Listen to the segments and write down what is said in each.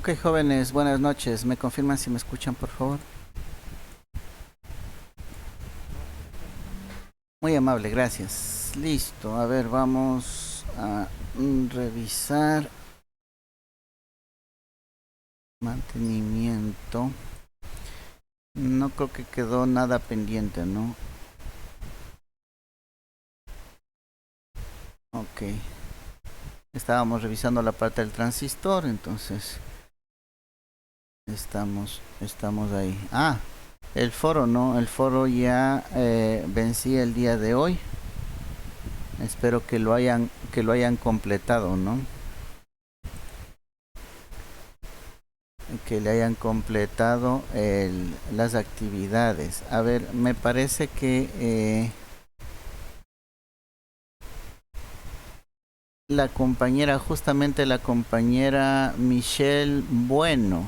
Ok, jóvenes, buenas noches. ¿Me confirman si me escuchan, por favor? Muy amable, gracias. Listo, a ver, vamos a revisar mantenimiento. No creo que quedó nada pendiente, ¿no? Ok. Estábamos revisando la parte del transistor, entonces estamos ahí. Ah, el foro, ¿no? El foro ya vencía el día de hoy. Espero que lo hayan completado, ¿no? Que le hayan completado las actividades. A ver, me parece que justamente la compañera Michelle Bueno,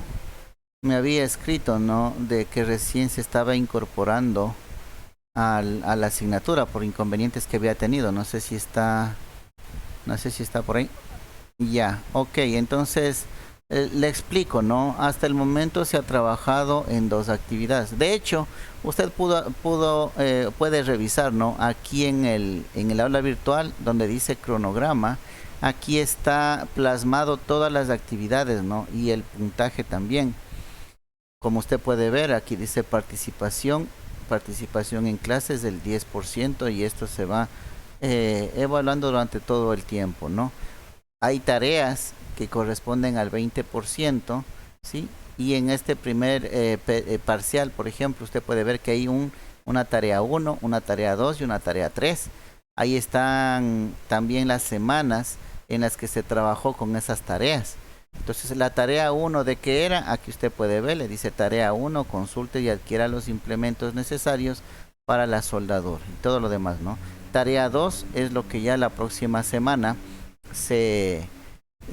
me había escrito, ¿no? De que recién se estaba incorporando a la asignatura por inconvenientes que había tenido. No sé si está por ahí. Ya, ok, entonces le explico, ¿no? Hasta el momento se ha trabajado en dos actividades. De hecho, usted puede revisar, ¿no? Aquí en el aula virtual, donde dice cronograma, aquí está plasmado todas las actividades, ¿no? Y el puntaje también. Como usted puede ver, aquí dice participación en clases del 10% y esto se va evaluando durante todo el tiempo, ¿no? Hay tareas que corresponden al 20%, ¿sí? Y en este primer parcial, por ejemplo, usted puede ver que hay una tarea uno, una tarea 2 y una tarea 3. Ahí están también las semanas en las que se trabajó con esas tareas. Entonces, la tarea uno ¿de qué era? Aquí usted puede ver, le dice tarea uno, consulte y adquiera los implementos necesarios para la soldadura y todo lo demás, ¿no? Tarea 2 es lo que ya la próxima semana se,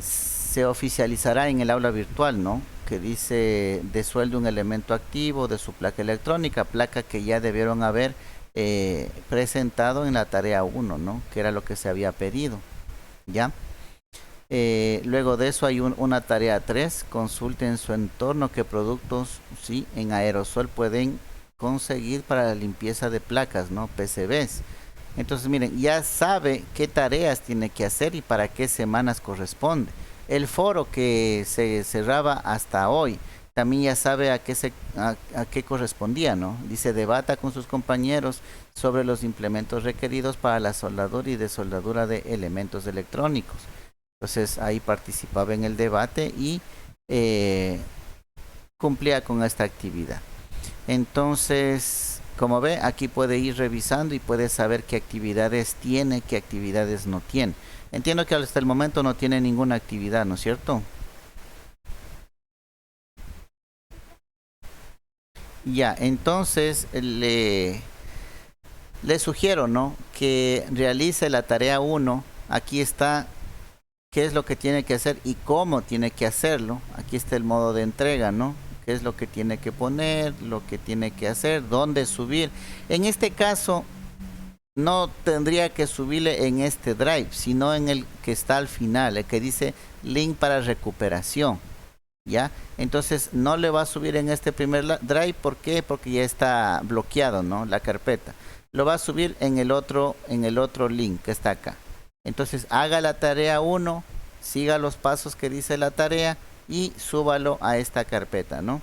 se oficializará en el aula virtual, ¿no? Que dice desuelve un elemento activo de su placa electrónica, placa que ya debieron haber presentado en la tarea uno, ¿no? Que era lo que se había pedido, ¿ya? Luego de eso hay una tarea 3, consulte en su entorno qué productos, sí, en aerosol pueden conseguir para la limpieza de placas, ¿no? PCBs. Entonces, miren, ya sabe qué tareas tiene que hacer y para qué semanas corresponde. El foro que se cerraba hasta hoy también ya sabe a qué correspondía, ¿no? Dice, debata con sus compañeros sobre los implementos requeridos para la soldadura y desoldadura de elementos electrónicos. Entonces ahí participaba en el debate y eh, cumplía con esta actividad. Entonces, como ve, aquí puede ir revisando y puede saber qué actividades tiene, qué actividades no tiene. Entiendo que hasta el momento no tiene ninguna actividad, ¿no es cierto? Ya, entonces le sugiero, ¿no? Que realice la tarea uno. Aquí está qué es lo que tiene que hacer y cómo tiene que hacerlo. Aquí está el modo de entrega, ¿no? Qué es lo que tiene que poner, lo que tiene que hacer, dónde subir. En este caso, no tendría que subirle en este drive, sino en el que está al final, el que dice link para recuperación. ¿Ya? Entonces no le va a subir en este primer drive, ¿por qué? Porque ya está bloqueado, ¿no? La carpeta. Lo va a subir en el otro link que está acá. Entonces haga la tarea uno, siga los pasos que dice la tarea y súbalo a esta carpeta, ¿no?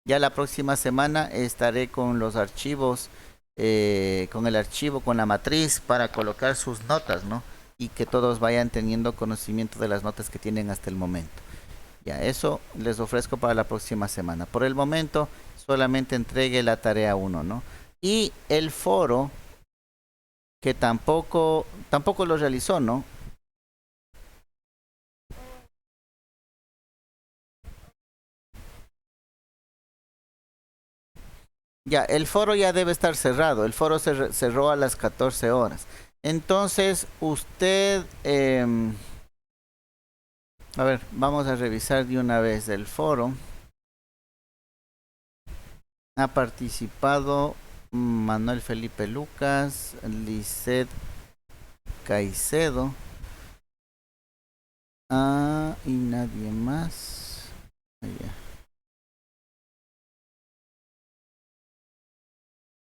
Ya la próxima semana estaré con los archivos, con el archivo, con la matriz para colocar sus notas, ¿no? Y que todos vayan teniendo conocimiento de las notas que tienen hasta el momento. Ya, eso les ofrezco para la próxima semana. Por el momento, solamente entregue la tarea uno, ¿no? Y el foro, que tampoco lo realizó, ¿no? Ya, el foro ya debe estar cerrado. El foro se cerró a las 14 horas. Entonces, usted, a ver, vamos a revisar de una vez el foro. Ha participado Manuel Felipe Lucas, Lisset Caicedo, y nadie más. Ya.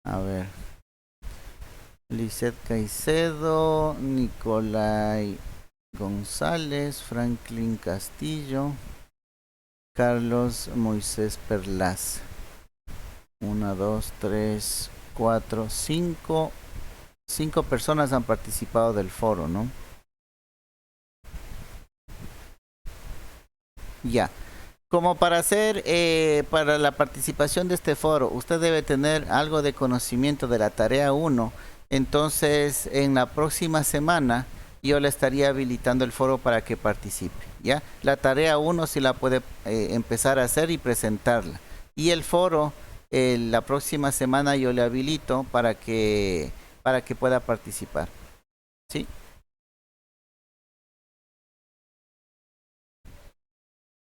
A ver. Lisette Caicedo, Nicolai González, Franklin Castillo, Carlos Moisés Perlas. Una, dos, tres, cuatro, cinco. Cinco personas han participado del foro, ¿no? Ya. Como para hacer, para la participación de este foro, usted debe tener algo de conocimiento de la tarea uno. Entonces, en la próxima semana, yo le estaría habilitando el foro para que participe, ¿ya? La tarea uno sí la puede empezar a hacer y presentarla. Y el foro, la próxima semana yo le habilito para que pueda participar, ¿sí?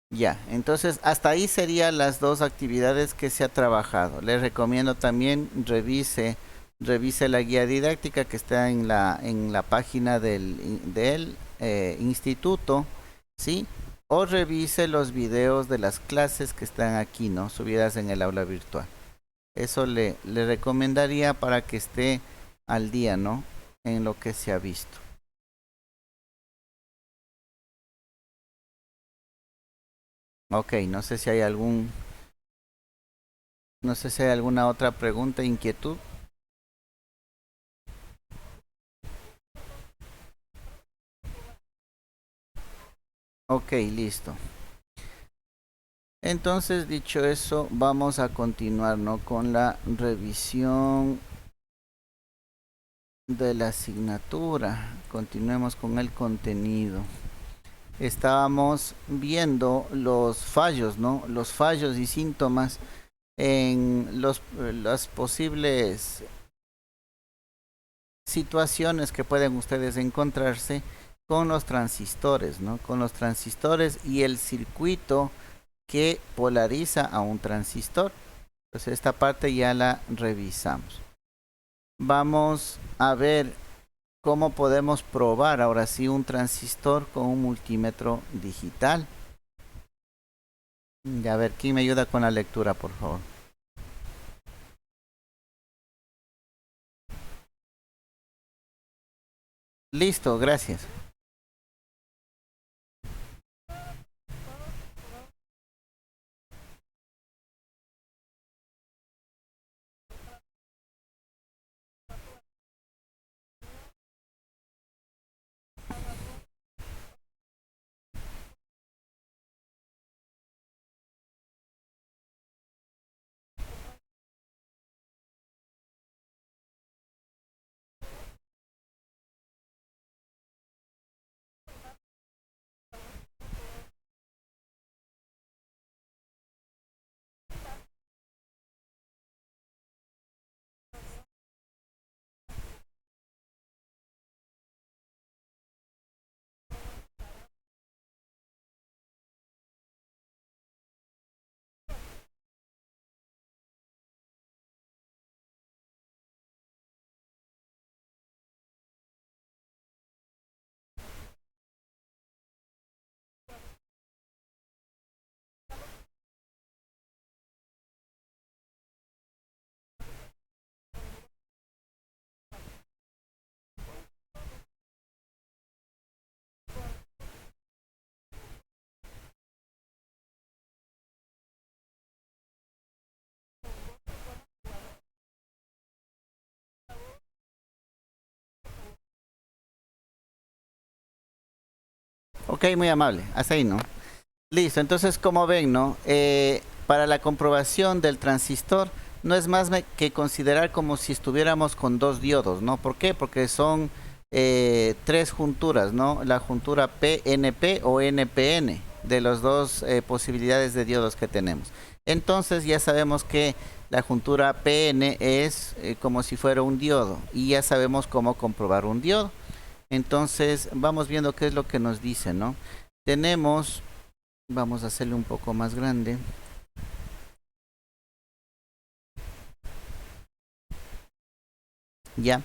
Ya, entonces hasta ahí serían las dos actividades que se ha trabajado. Les recomiendo también revise la guía didáctica que está en la página del instituto, ¿sí? O revise los videos de las clases que están aquí, ¿no? Subidas en el aula virtual. Eso le recomendaría para que esté al día, ¿no? En lo que se ha visto. Ok, no sé si hay alguna otra pregunta, inquietud. Ok, listo. Entonces, dicho eso, vamos a continuar, ¿no? Con la revisión de la asignatura. Continuemos con el contenido. Estábamos viendo los fallos, ¿no? Los fallos y síntomas en las posibles situaciones que pueden ustedes encontrarse con los transistores, ¿no? Con los transistores y el circuito que polariza a un transistor. Pues esta parte ya la revisamos. Vamos a ver cómo podemos probar ahora sí un transistor con un multímetro digital. A ver, ¿quién me ayuda con la lectura, por favor? Listo, gracias. Ok, muy amable. Hasta ahí, ¿no? Listo, entonces como ven, ¿no? Para la comprobación del transistor no es más que considerar como si estuviéramos con dos diodos, ¿no? ¿Por qué? Porque son tres junturas, ¿no? La juntura PNP o NPN de las dos posibilidades de diodos que tenemos. Entonces ya sabemos que la juntura PN es como si fuera un diodo y ya sabemos cómo comprobar un diodo. Entonces vamos viendo qué es lo que nos dice, ¿no? Tenemos, vamos a hacerle un poco más grande. Ya.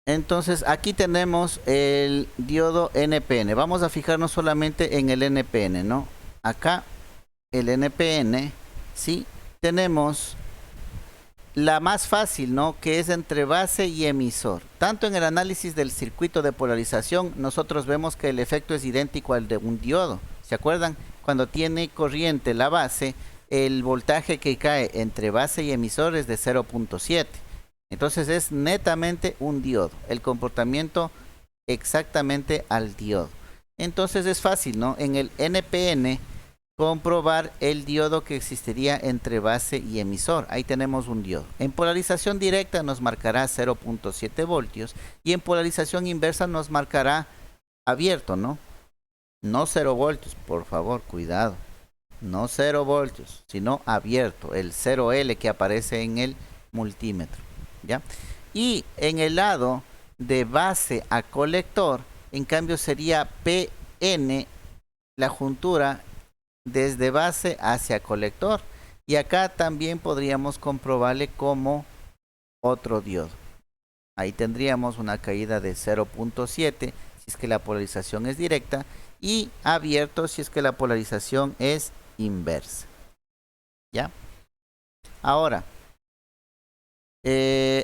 Entonces aquí tenemos el diodo NPN. Vamos a fijarnos solamente en el NPN, ¿no? Acá el NPN, sí, tenemos la más fácil, ¿no? Que es entre base y emisor. Tanto en el análisis del circuito de polarización, nosotros vemos que el efecto es idéntico al de un diodo. ¿Se acuerdan? Cuando tiene corriente la base, el voltaje que cae entre base y emisor es de 0.7. Entonces es netamente un diodo. El comportamiento exactamente al diodo. Entonces es fácil, ¿no? En el NPN comprobar el diodo que existiría entre base y emisor. Ahí tenemos un diodo. En polarización directa nos marcará 0.7 voltios y en polarización inversa nos marcará abierto, ¿no? No 0 voltios, por favor, cuidado. No 0 voltios, sino abierto, el 0L que aparece en el multímetro, ¿ya? Y en el lado de base a colector, en cambio sería PN, la juntura desde base hacia colector. Y acá también podríamos comprobarle como otro diodo. Ahí tendríamos una caída de 0.7 si es que la polarización es directa y abierto si es que la polarización es inversa. ¿Ya? Ahora,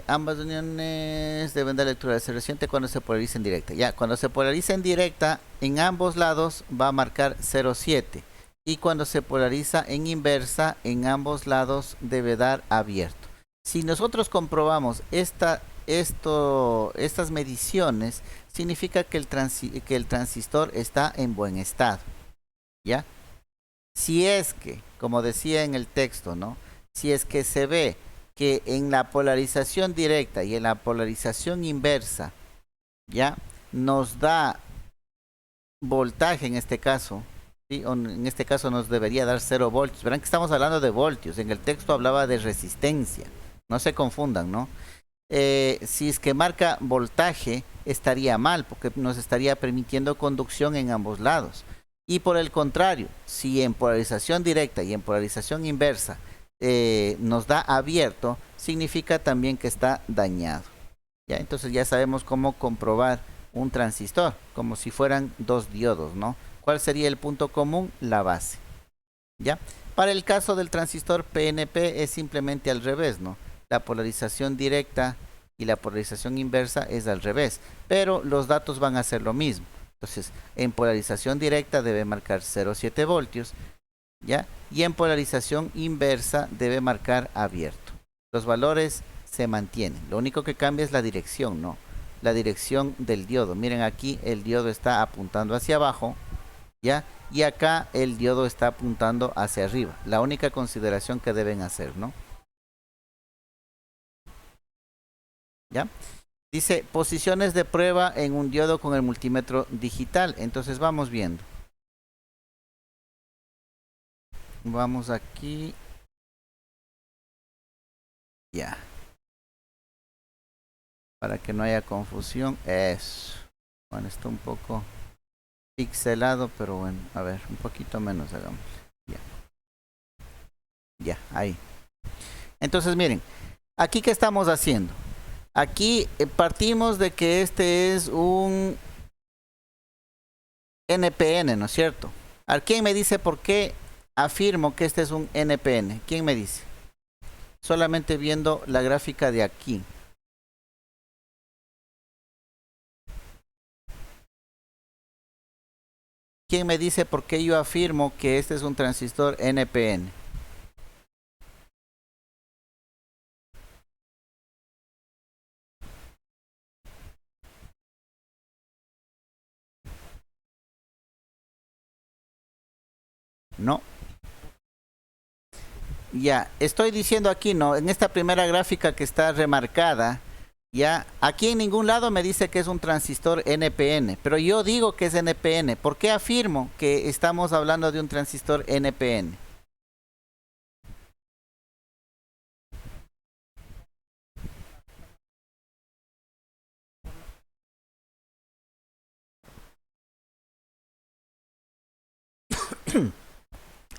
ambas uniones deben dar lectura de ser reciente cuando se polariza en directa. Ya, cuando se polariza en directa, en ambos lados va a marcar 0.7. Y cuando se polariza en inversa, en ambos lados debe dar abierto. Si nosotros comprobamos estas mediciones, significa que el transistor está en buen estado. ¿Ya? Si es que, como decía en el texto, ¿no? Si es que se ve que en la polarización directa y en la polarización inversa, ¿ya? Nos da voltaje en este caso, ¿sí? O en este caso nos debería dar 0 voltios. Verán que estamos hablando de voltios, en el texto hablaba de resistencia, no se confundan, ¿no? Si es que marca voltaje, estaría mal, porque nos estaría permitiendo conducción en ambos lados. Y por el contrario, si en polarización directa y en polarización inversa nos da abierto, significa también que está dañado. ¿Ya? Entonces ya sabemos cómo comprobar un transistor, como si fueran dos diodos, ¿no? ¿Cuál sería el punto común? La base. ¿Ya? Para el caso del transistor PNP es simplemente al revés, ¿no? La polarización directa y la polarización inversa es al revés, pero los datos van a ser lo mismo. Entonces, en polarización directa debe marcar 0.7 voltios, ¿ya? Y en polarización inversa debe marcar abierto. Los valores se mantienen. Lo único que cambia es la dirección, ¿no? La dirección del diodo. Miren, aquí el diodo está apuntando hacia abajo, ¿ya? Y acá el diodo está apuntando hacia arriba. La única consideración que deben hacer, ¿no? ¿Ya? Dice, posiciones de prueba en un diodo con el multímetro digital. Entonces vamos viendo. Vamos aquí. Ya. Para que no haya confusión. Eso. Bueno, está un poco pixelado, pero bueno. A ver, un poquito menos hagamos. Ya. Ya, ahí. Entonces miren. Aquí, ¿qué estamos haciendo? Aquí partimos de que este es un NPN, ¿no es cierto? ¿A quién me dice por qué afirmo que este es un NPN? ¿Quién me dice? Solamente viendo la gráfica de aquí. ¿Quién me dice por qué yo afirmo que este es un transistor NPN? No. Ya, estoy diciendo aquí, ¿no? En esta primera gráfica que está remarcada, ya, aquí en ningún lado me dice que es un transistor NPN, pero yo digo que es NPN. ¿Por qué afirmo que estamos hablando de un transistor NPN?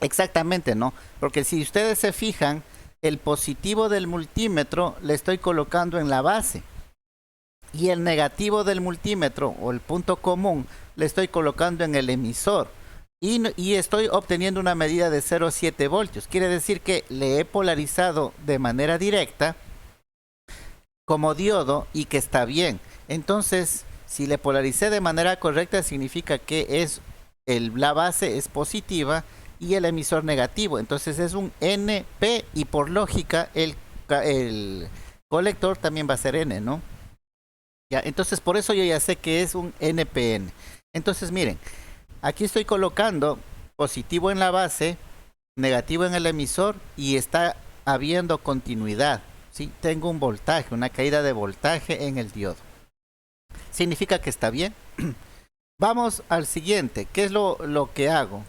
Exactamente, ¿no? Porque si ustedes se fijan, el positivo del multímetro le estoy colocando en la base. y el negativo del multímetro o el punto común le estoy colocando en el emisor y estoy obteniendo una medida de 0,7 voltios. Quiere decir que le he polarizado de manera directa como diodo y que está bien. Entonces, si le polaricé de manera correcta, significa que la base es positiva y el emisor negativo. Entonces es un NP y por lógica el colector también va a ser N, ¿no? Ya, entonces por eso yo ya sé que es un NPN. Entonces miren, aquí estoy colocando positivo en la base, negativo en el emisor y está habiendo continuidad. ¿Sí? Tengo un voltaje, una caída de voltaje en el diodo. Significa que está bien. Vamos al siguiente. ¿Qué es lo que hago?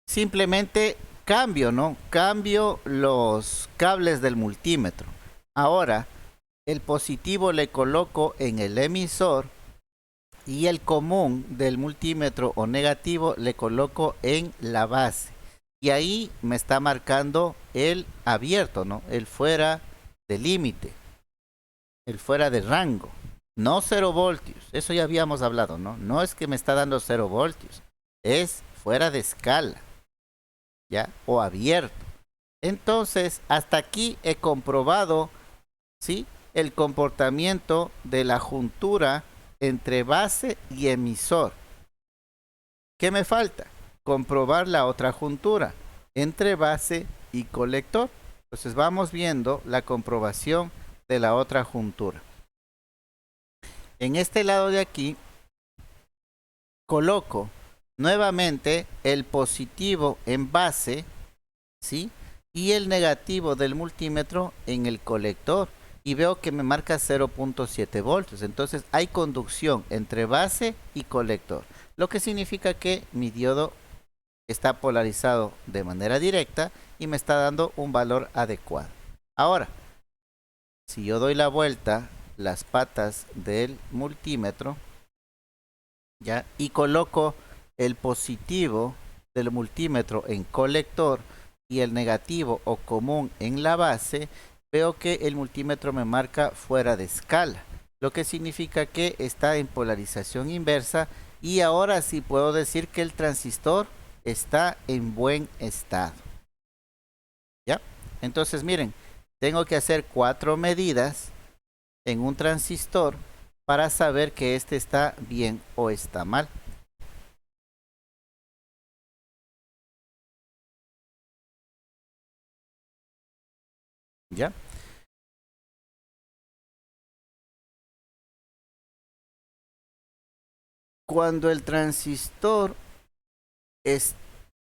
Simplemente cambio, ¿no? Cambio los cables del multímetro. Ahora, el positivo le coloco en el emisor y el común del multímetro o negativo le coloco en la base. Y ahí me está marcando el abierto, ¿no? El fuera de límite, el fuera de rango. No 0 voltios, eso ya habíamos hablado, ¿no? No es que me está dando 0 voltios, es fuera de escala, ¿ya? O abierto. Entonces, hasta aquí he comprobado, ¿sí? El comportamiento de la juntura entre base y emisor. ¿Qué me falta? Comprobar la otra juntura entre base y colector. Entonces vamos viendo la comprobación de la otra juntura. En este lado de aquí coloco nuevamente el positivo en base, ¿sí? Y el negativo del multímetro en el colector y veo que me marca 0,7 voltios. Entonces hay conducción entre base y colector, lo que significa que mi diodo está polarizado de manera directa y me está dando un valor adecuado. Ahora, si yo doy la vuelta las patas del multímetro, ¿ya? Y coloco el positivo del multímetro en colector y el negativo o común en la base, veo que el multímetro me marca fuera de escala, lo que significa que está en polarización inversa y ahora sí puedo decir que el transistor está en buen estado. ¿Ya? Entonces miren, tengo que hacer 4 medidas en un transistor para saber que este está bien o está mal. ¿Ya? Cuando el transistor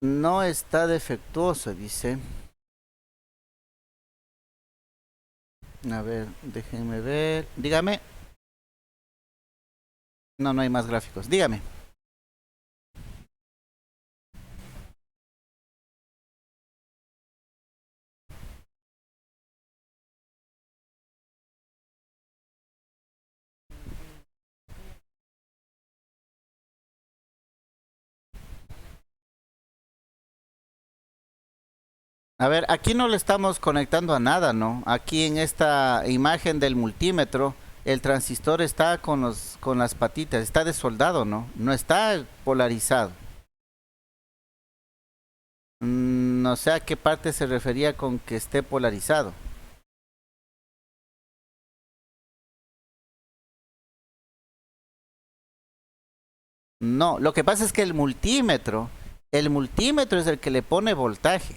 no está defectuoso, dice. A ver, déjenme ver. Dígame. No, no hay más gráficos. Dígame. A ver, aquí no le estamos conectando a nada, ¿no? Aquí en esta imagen del multímetro, el transistor está con las patitas, está desoldado, ¿no? No está polarizado. No sé a qué parte se refería con que esté polarizado. No, lo que pasa es que el multímetro es el que le pone voltaje.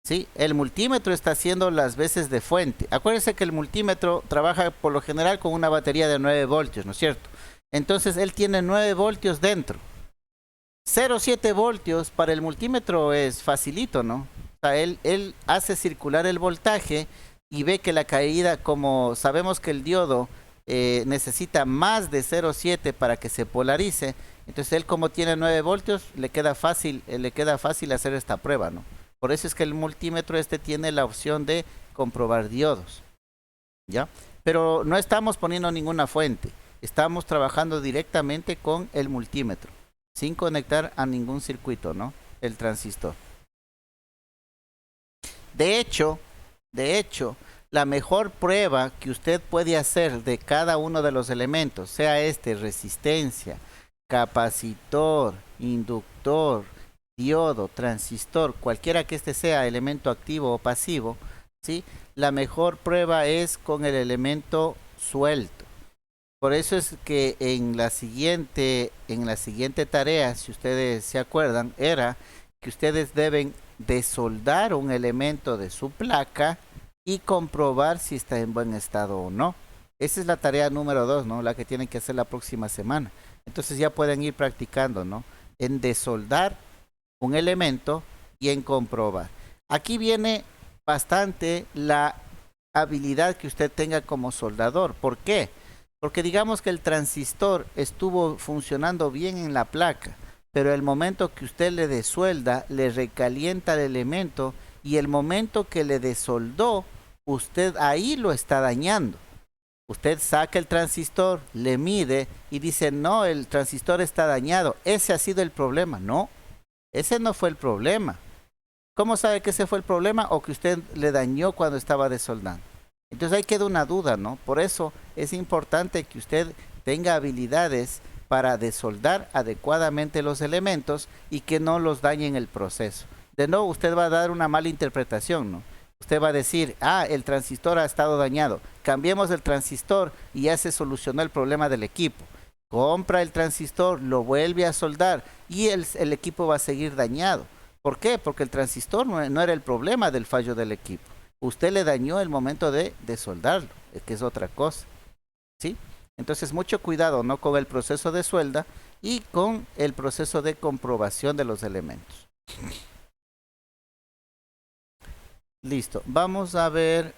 ¿Sí? El multímetro está haciendo las veces de fuente. Acuérdense que el multímetro trabaja por lo general con una batería de 9 voltios, ¿no es cierto? Entonces él tiene 9 voltios dentro. 0,7 voltios para el multímetro es facilito, ¿no? O sea, él hace circular el voltaje y ve que la caída, como sabemos que el diodo necesita más de 0,7 para que se polarice, entonces él como tiene 9 voltios, le queda fácil hacer esta prueba, ¿no? Por eso es que el multímetro tiene la opción de comprobar diodos, ¿ya? Pero no estamos poniendo ninguna fuente, estamos trabajando directamente con el multímetro, sin conectar a ningún circuito, ¿no? El transistor. De hecho, la mejor prueba que usted puede hacer de cada uno de los elementos, sea este resistencia, capacitor, inductor, diodo, transistor, cualquiera que este sea elemento activo o pasivo, ¿sí? La mejor prueba es con el elemento suelto. Por eso es que en la siguiente tarea, si ustedes se acuerdan, era que ustedes deben desoldar un elemento de su placa y comprobar si está en buen estado o no. Esa es la tarea número 2, ¿no? La que tienen que hacer la próxima semana. Entonces ya pueden ir practicando, ¿no? En desoldar un elemento y en comprobar. Aquí viene bastante la habilidad que usted tenga como soldador. ¿Por qué? Porque digamos que el transistor estuvo funcionando bien en la placa, pero el momento que usted le desuelda, le recalienta el elemento y el momento que le desoldó, usted ahí lo está dañando. Usted saca el transistor, le mide y dice, no, el transistor está dañado. Ese ha sido el problema. No, ese no fue el problema. ¿Cómo sabe que ese fue el problema o que usted le dañó cuando estaba desoldando? Entonces ahí queda una duda, ¿no? Por eso es importante que usted tenga habilidades para desoldar adecuadamente los elementos y que no los dañe en el proceso. De nuevo, usted va a dar una mala interpretación, ¿no? Usted va a decir, ah, el transistor ha estado dañado. Cambiemos el transistor y ya se solucionó el problema del equipo. Compra el transistor, lo vuelve a soldar y el equipo va a seguir dañado. ¿Por qué? Porque el transistor no era el problema del fallo del equipo. Usted le dañó el momento de soldarlo, que es otra cosa, ¿sí? Entonces, mucho cuidado, ¿no? Con el proceso de suelda y con el proceso de comprobación de los elementos. Listo. Vamos a ver.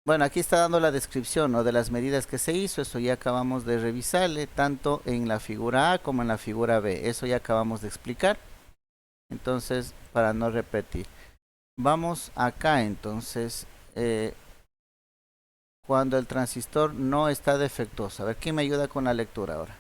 Bueno, aquí está dando la descripción, ¿no? De las medidas que se hizo. Eso ya acabamos de revisarle, tanto en la figura A como en la figura B. Eso ya acabamos de explicar. Entonces, para no repetir. Vamos acá, entonces. Cuando el transistor no está defectuoso. A ver, ¿quién me ayuda con la lectura ahora?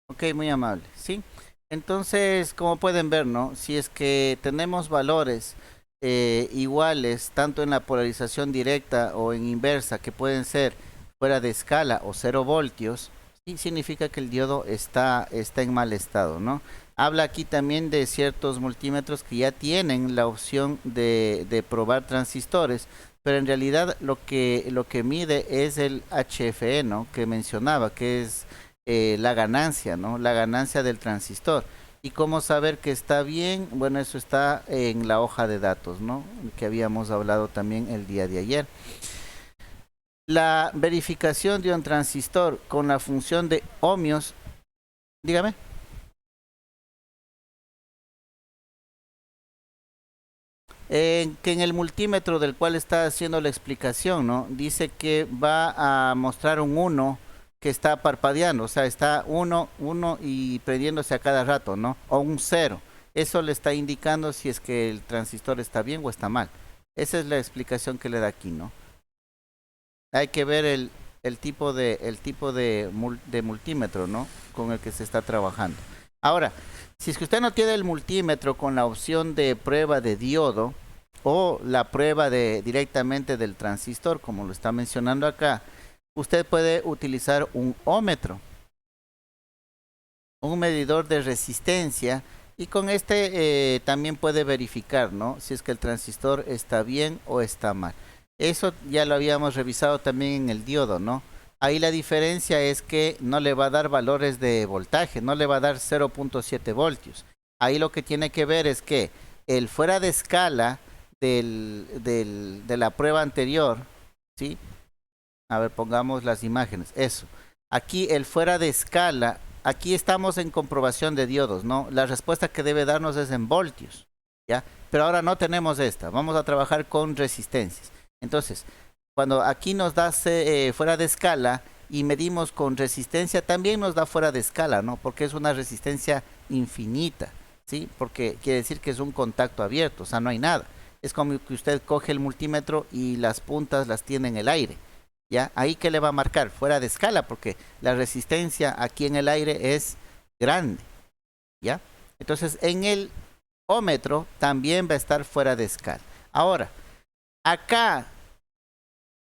Ok, muy amable, ¿sí? Entonces, como pueden ver, ¿no? Si es que tenemos valores iguales, tanto en la polarización directa o en inversa, que pueden ser fuera de escala o 0 voltios, sí significa que el diodo está en mal estado, ¿no? Habla aquí también de ciertos multímetros que ya tienen la opción de probar transistores, pero en realidad lo que mide es el HFE, ¿no? Que mencionaba, que es la ganancia, ¿no? La ganancia del transistor. ¿Y cómo saber que está bien? Bueno, eso está en la hoja de datos, ¿no? Que habíamos hablado también el día de ayer. La verificación de un transistor con la función de ohmios, dígame. Que en el multímetro del cual está haciendo la explicación, ¿no? Dice que va a mostrar un uno que está parpadeando, o sea, está uno y prendiéndose a cada rato, ¿no? O un cero. Eso le está indicando si es que el transistor está bien o está mal. Esa es la explicación que le da aquí, ¿no? Hay que ver el tipo de multímetro, ¿no? Con el que se está trabajando. Ahora, si es que usted no tiene el multímetro con la opción de prueba de diodo o la prueba de directamente del transistor, como lo está mencionando acá, usted puede utilizar un ómetro, un medidor de resistencia, y con este también puede verificar, ¿no? Si es que el transistor está bien o está mal. Eso ya lo habíamos revisado también en el diodo, ¿no? Ahí la diferencia es que no le va a dar valores de voltaje, no le va a dar 0.7 voltios. Ahí lo que tiene que ver es que el fuera de escala de la prueba anterior, ¿sí? A ver, pongamos las imágenes. Eso. Aquí el fuera de escala, aquí estamos en comprobación de diodos, ¿no? La respuesta que debe darnos es en voltios, ¿ya? Pero ahora no tenemos esta. Vamos a trabajar con resistencias. Entonces, cuando aquí nos da fuera de escala y medimos con resistencia, también nos da fuera de escala, ¿no? Porque es una resistencia infinita, ¿sí? Porque quiere decir que es un contacto abierto, o sea, no hay nada. Es como que usted coge el multímetro y las puntas las tiene en el aire. ¿Ya? Ahí que le va a marcar fuera de escala, porque la resistencia aquí en el aire es grande, ¿ya? Entonces, en el ómetro también va a estar fuera de escala. Ahora, acá,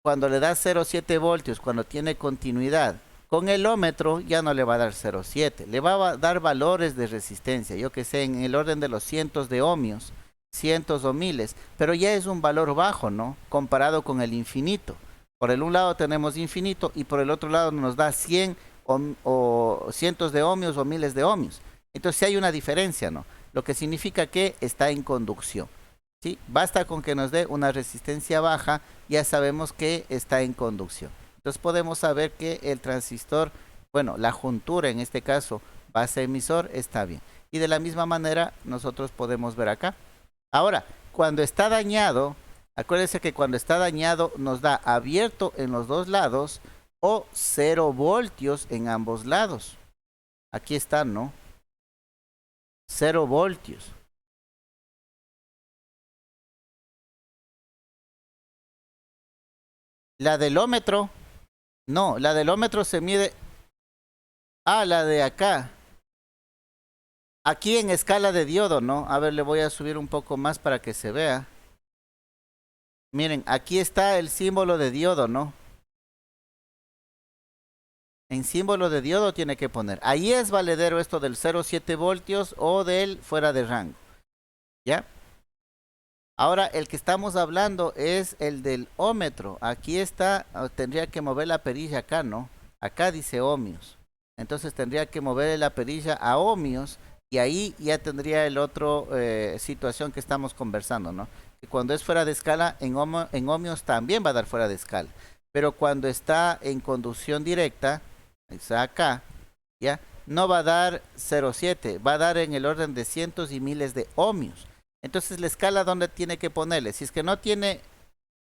cuando le da 0,7 voltios, cuando tiene continuidad, con el ómetro ya no le va a dar 0,7, le va a dar valores de resistencia, yo que sé, en el orden de los cientos de ohmios, cientos o miles, pero ya es un valor bajo, ¿no? Comparado con el infinito. Por el un lado tenemos infinito y por el otro lado nos da 100 o cientos de ohmios o miles de ohmios. Entonces sí hay una diferencia, ¿no? Lo que significa que está en conducción. ¿Sí? Basta con que nos dé una resistencia baja, ya sabemos que está en conducción. Entonces podemos saber que el transistor, bueno, la juntura en este caso, base emisor, está bien. Y de la misma manera nosotros podemos ver acá. Ahora, cuando está dañado, acuérdense que cuando está dañado nos da abierto en los dos lados o 0 voltios en ambos lados. Aquí está, ¿no? 0 voltios. La del ómetro, no, la del ómetro se mide. Ah, la de acá. Aquí en escala de diodo, ¿no? A ver, le voy a subir un poco más para que se vea. Miren, aquí está el símbolo de diodo, ¿no? En símbolo de diodo tiene que poner. Ahí es valedero esto del 0,7 voltios o del fuera de rango. ¿Ya? Ahora, el que estamos hablando es el del ómetro. Aquí está, tendría que mover la perilla acá, ¿no? Acá dice ohmios. Entonces tendría que mover la perilla a ohmios y ahí ya tendría el otro situación que estamos conversando, ¿no? Que cuando es fuera de escala, en ohmios también va a dar fuera de escala. Pero cuando está en conducción directa, está acá, ¿ya? No va a dar 0,7, va a dar en el orden de cientos y miles de ohmios. Entonces la escala, ¿dónde tiene que ponerle? Si es que no tiene,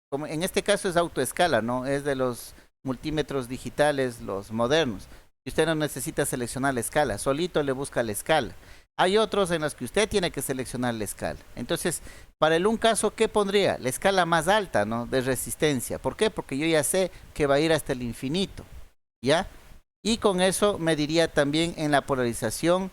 como en este caso es autoescala, ¿no? Es de los multímetros digitales, los modernos. Y usted no necesita seleccionar la escala, solito le busca la escala. Hay otros en los que usted tiene que seleccionar la escala. Entonces, para el un caso, ¿qué pondría? La escala más alta, ¿no? De resistencia. ¿Por qué? Porque yo ya sé que va a ir hasta el infinito, ¿ya? Y con eso mediría también en la polarización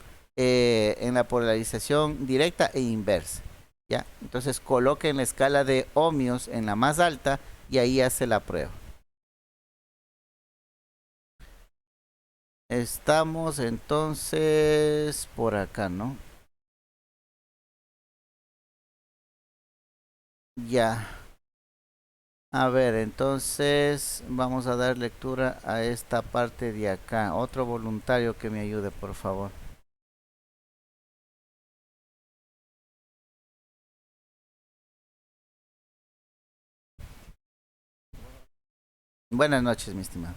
directa e inversa. ¿Ya? Entonces coloque en la escala de ohmios en la más alta y ahí hace la prueba. Estamos entonces por acá, ¿no? Ya. A ver, entonces vamos a dar lectura a esta parte de acá. Otro voluntario que me ayude, por favor. Buenas noches, mi estimado.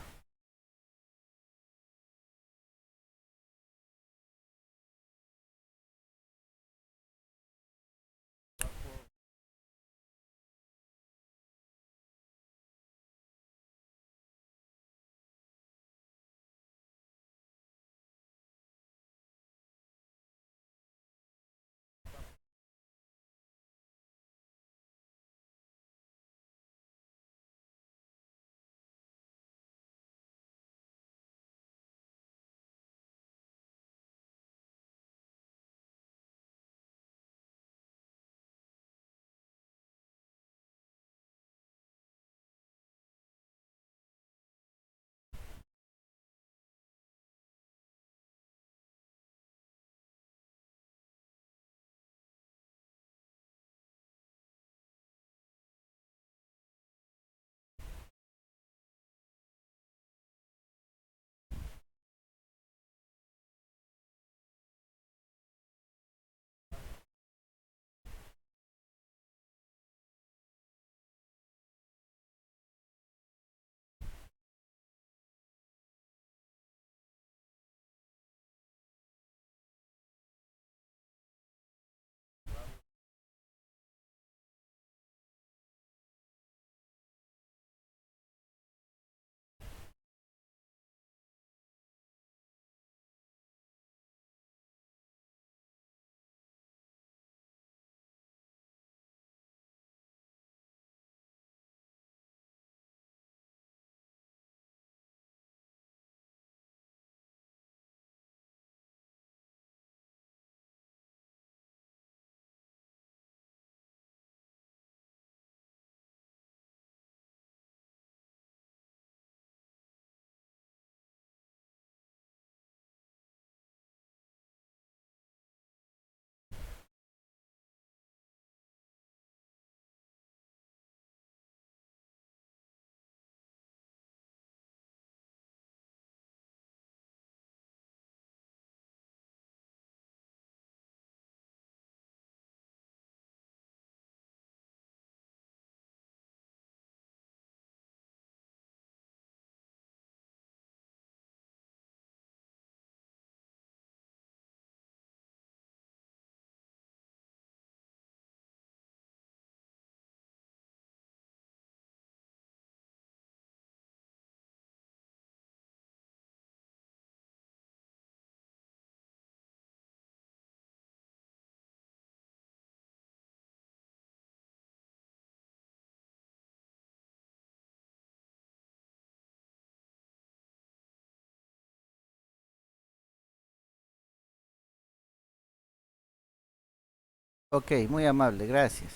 Ok, muy amable, gracias.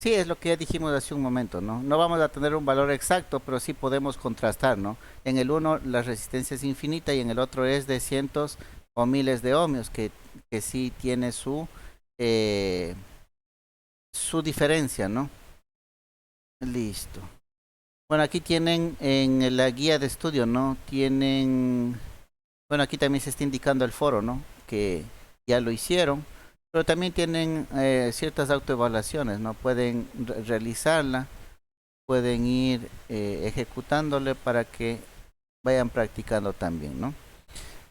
Sí, es lo que ya dijimos hace un momento, ¿no? No vamos a tener un valor exacto, pero sí podemos contrastar, ¿no? En el uno la resistencia es infinita y en el otro es de cientos o miles de ohmios, que sí tiene eh, su diferencia, ¿no? Listo. Bueno, aquí tienen en la guía de estudio, ¿no? Tienen, bueno, aquí también se está indicando el foro, ¿no? Que ya lo hicieron, pero también tienen ciertas autoevaluaciones, ¿no? Pueden realizarla, pueden ir ejecutándole para que vayan practicando también, ¿no?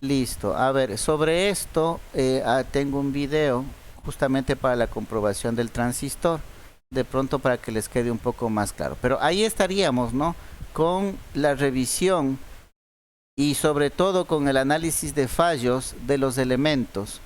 Listo. A ver, sobre esto tengo un video justamente para la comprobación del transistor, de pronto para que les quede un poco más claro. Pero ahí estaríamos, ¿no? Con la revisión y sobre todo con el análisis de fallos de los elementos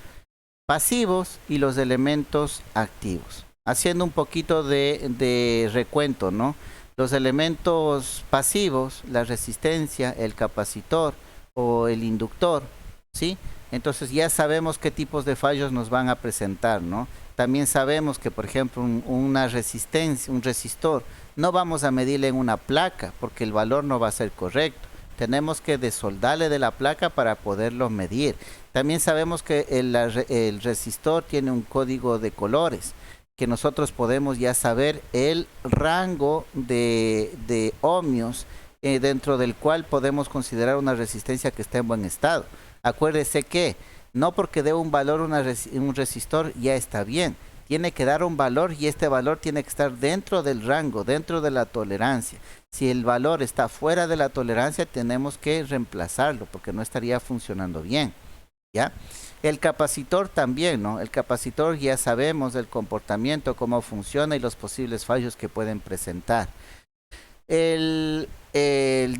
pasivos y los elementos activos. Haciendo un poquito de recuento, ¿no? Los elementos pasivos, la resistencia, el capacitor o el inductor, ¿sí? Entonces ya sabemos qué tipos de fallos nos van a presentar, ¿no? También sabemos que, por ejemplo, una resistencia, un resistor, no vamos a medirle en una placa porque el valor no va a ser correcto. Tenemos que desoldarle de la placa para poderlo medir. También sabemos que el resistor tiene un código de colores, que nosotros podemos ya saber el rango de ohmios dentro del cual podemos considerar una resistencia que está en buen estado. Acuérdese que no porque dé un valor un resistor ya está bien. Tiene que dar un valor y este valor tiene que estar dentro del rango, dentro de la tolerancia. Si el valor está fuera de la tolerancia, tenemos que reemplazarlo porque no estaría funcionando bien. ¿Ya? El capacitor también, ¿no? El capacitor ya sabemos del comportamiento, cómo funciona y los posibles fallos que pueden presentar. El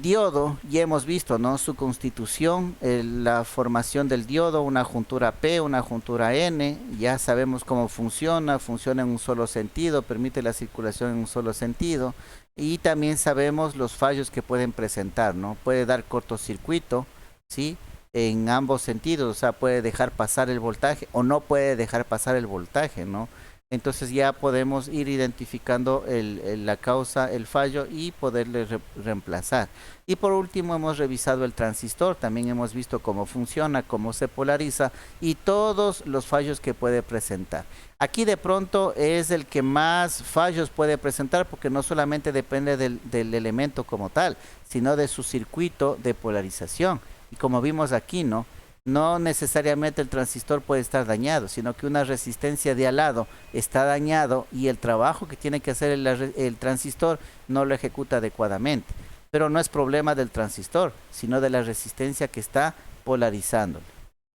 diodo, ya hemos visto, ¿no? Su constitución, la formación del diodo, una juntura P, una juntura N, ya sabemos cómo funciona en un solo sentido, permite la circulación en un solo sentido, y también sabemos los fallos que pueden presentar, ¿no? Puede dar cortocircuito, ¿sí? En ambos sentidos, o sea, puede dejar pasar el voltaje o no puede dejar pasar el voltaje, ¿no? Entonces ya podemos ir identificando la causa, el fallo y poderle reemplazar. Y por último hemos revisado el transistor, también hemos visto cómo funciona, cómo se polariza y todos los fallos que puede presentar. Aquí de pronto es el que más fallos puede presentar porque no solamente depende del elemento como tal, sino de su circuito de polarización. Y como vimos aquí, ¿no? No necesariamente el transistor puede estar dañado, sino que una resistencia de al lado está dañado y el trabajo que tiene que hacer el transistor no lo ejecuta adecuadamente. Pero no es problema del transistor, sino de la resistencia que está polarizándolo.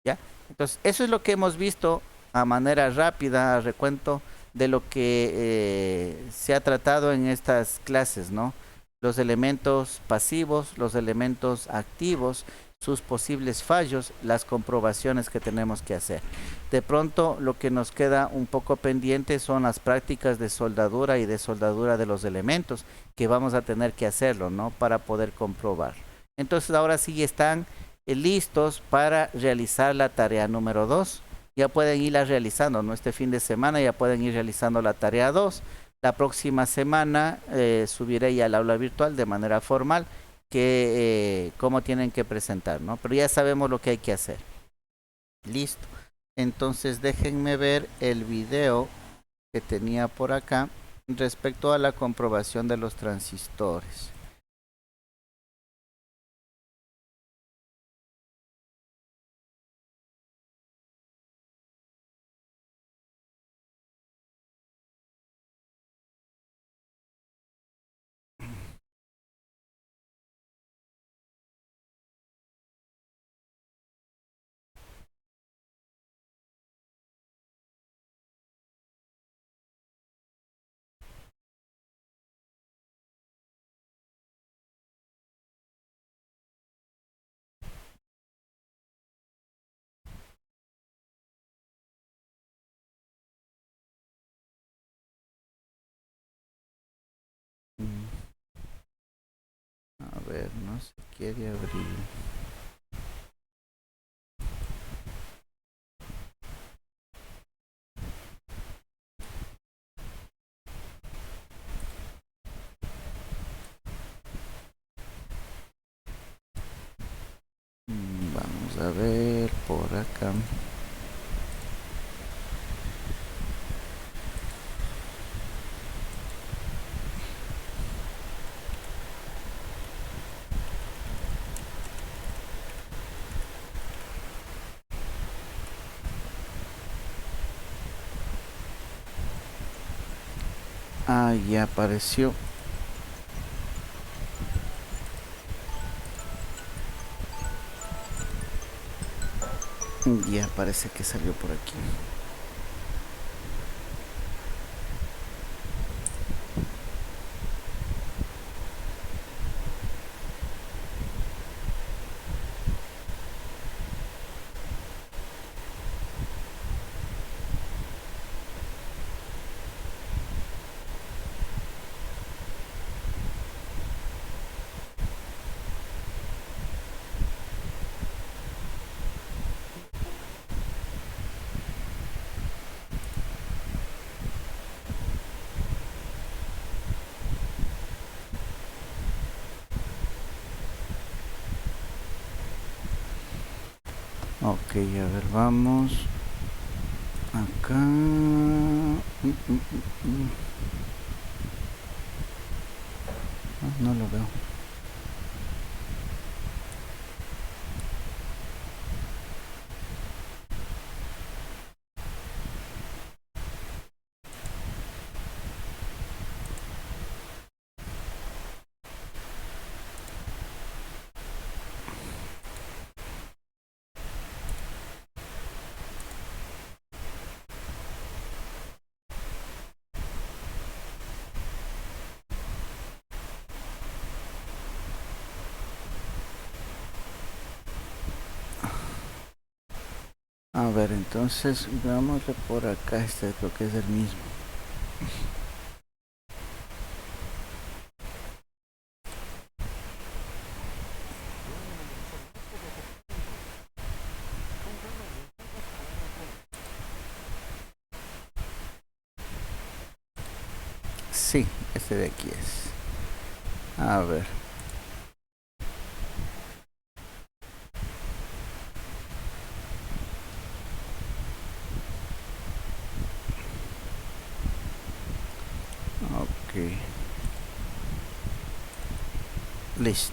¿Ya? Entonces, eso es lo que hemos visto a manera rápida, recuento de lo que se ha tratado en estas clases, ¿no? Los elementos pasivos, los elementos activos, sus posibles fallos, las comprobaciones que tenemos que hacer. De pronto lo que nos queda un poco pendiente son las prácticas de soldadura y desoldadura de los elementos que vamos a tener que hacerlo, ¿no? Para poder comprobar. Entonces ahora sí están listos para realizar la tarea número 2. Ya pueden irla realizando, ¿no? Este fin de semana ya pueden ir realizando la tarea 2. La próxima semana subiré ya al aula virtual de manera formal que cómo tienen que presentar, ¿no? Pero ya sabemos lo que hay que hacer. Listo. Entonces déjenme ver el video que tenía por acá respecto a la comprobación de los transistores. A ver, no se quiere abrir. Vamos a ver por acá. Ah, ya apareció. Ya parece que salió por aquí. Ok, a ver, vamos. Acá. No lo veo. A ver, entonces veámosle por acá. Este creo que es el mismo. Sí, este de aquí es. A ver. Ok. Listo.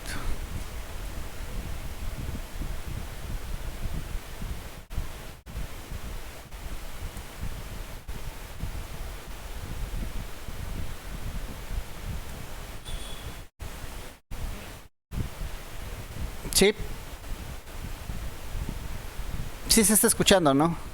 Sí, sí se está escuchando, ¿no?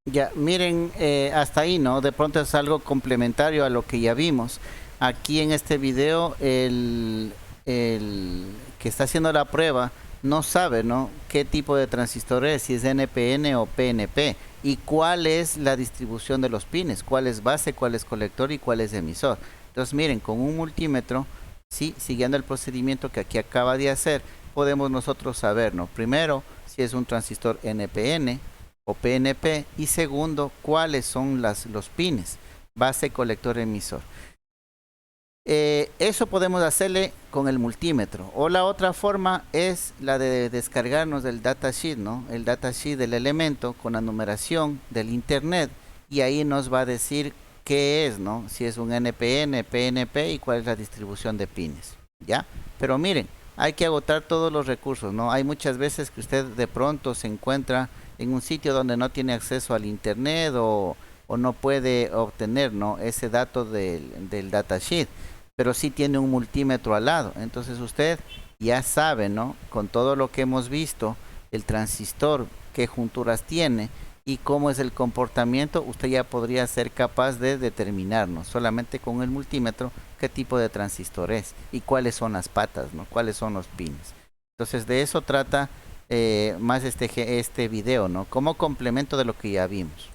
Ya, miren, hasta ahí, ¿no? De pronto es algo complementario a lo que ya vimos. Aquí en este video, el que está haciendo la prueba no sabe, ¿no? Qué tipo de transistor es, si es NPN o PNP, y cuál es la distribución de los pines, cuál es base, cuál es colector y cuál es emisor. Entonces, miren, con un multímetro, sí, siguiendo el procedimiento que aquí acaba de hacer, podemos nosotros saber, ¿no? Primero, si es un transistor NPN o PNP, y segundo, cuáles son los pines, base, colector, emisor. Eso podemos hacerle con el multímetro. O la otra forma es la de descargarnos del datasheet, ¿no? El datasheet del elemento con la numeración del internet, y ahí nos va a decir qué es, ¿no? Si es un NPN, PNP y cuál es la distribución de pines, ¿ya? Pero miren, hay que agotar todos los recursos, ¿no? Hay muchas veces que usted de pronto se encuentra en un sitio donde no tiene acceso al internet, o no puede obtener, ¿no? Ese dato del datasheet, pero sí tiene un multímetro al lado. Entonces usted ya sabe, ¿no? Con todo lo que hemos visto, el transistor, qué junturas tiene y cómo es el comportamiento, usted ya podría ser capaz de determinarnos solamente con el multímetro qué tipo de transistor es y cuáles son las patas, ¿no? Cuáles son los pines. Entonces de eso trata más este video, ¿no? Como complemento de lo que ya vimos.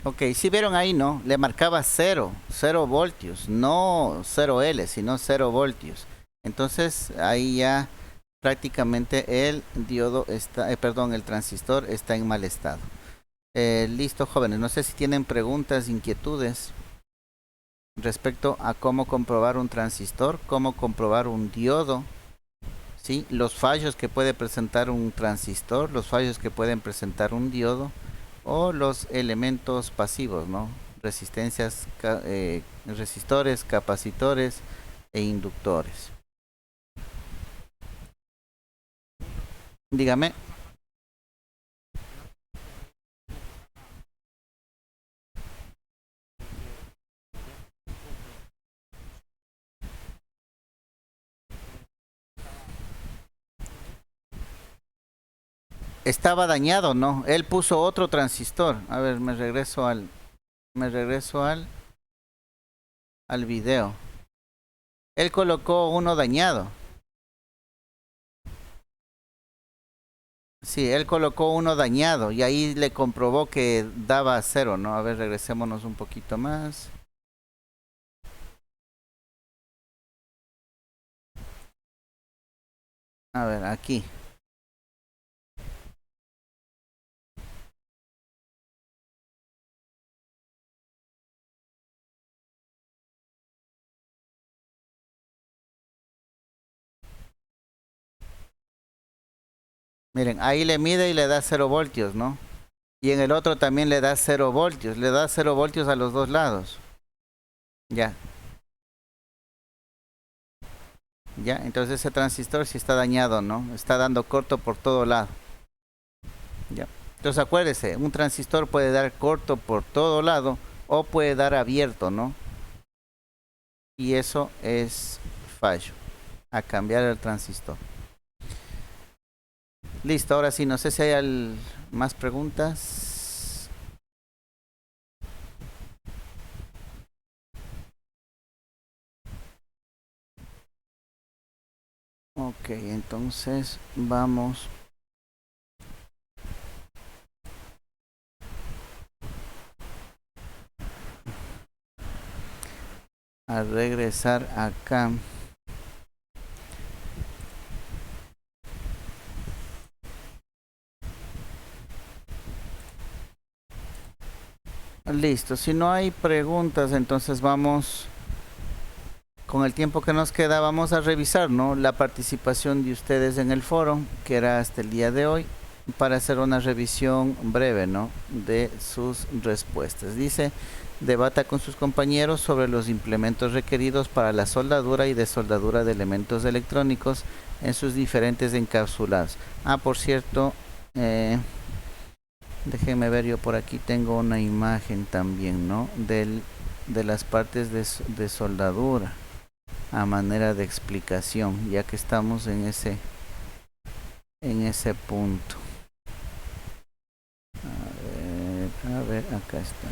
Ok, si vieron ahí, ¿no? Le marcaba cero voltios, no 0 L, sino 0 voltios. Entonces ahí ya prácticamente el diodo está, perdón, el transistor está en mal estado. Listo, jóvenes. No sé si tienen preguntas, inquietudes respecto a cómo comprobar un transistor, cómo comprobar un diodo, ¿sí? Los fallos que puede presentar un transistor, los fallos que pueden presentar un diodo, o los elementos pasivos, ¿no? Resistencias, resistores, capacitores e inductores. Dígame. Estaba dañado, ¿no? Él puso otro transistor. A ver, me regreso al video. Él colocó uno dañado. Sí, él colocó uno dañado y ahí le comprobó que daba cero, ¿no? A ver, regresémonos un poquito más. A ver, aquí. Miren, ahí le mide y le da 0 voltios, ¿no? Y en el otro también le da 0 voltios. Le da 0 voltios a los dos lados. Ya, ya. Entonces ese transistor sí está dañado, ¿no? Está dando corto por todo lado. Ya. Entonces acuérdese, un transistor puede dar corto por todo lado o puede dar abierto, ¿no? Y eso es fallo. A cambiar el transistor. Listo, ahora sí, no sé si hay más preguntas. Ok, entonces vamos. a regresar acá. Listo, si no hay preguntas, entonces vamos, con el tiempo que nos queda, vamos a revisar, ¿no?, la participación de ustedes en el foro, que era hasta el día de hoy, para hacer una revisión breve, ¿no?, de sus respuestas. Dice, debata con sus compañeros sobre los implementos requeridos para la soldadura y desoldadura de elementos electrónicos en sus diferentes encapsulados. Ah, por cierto, déjenme ver, yo por aquí tengo una imagen también, ¿no?, de las partes de soldadura a manera de explicación, ya que estamos en ese punto. A ver, acá está.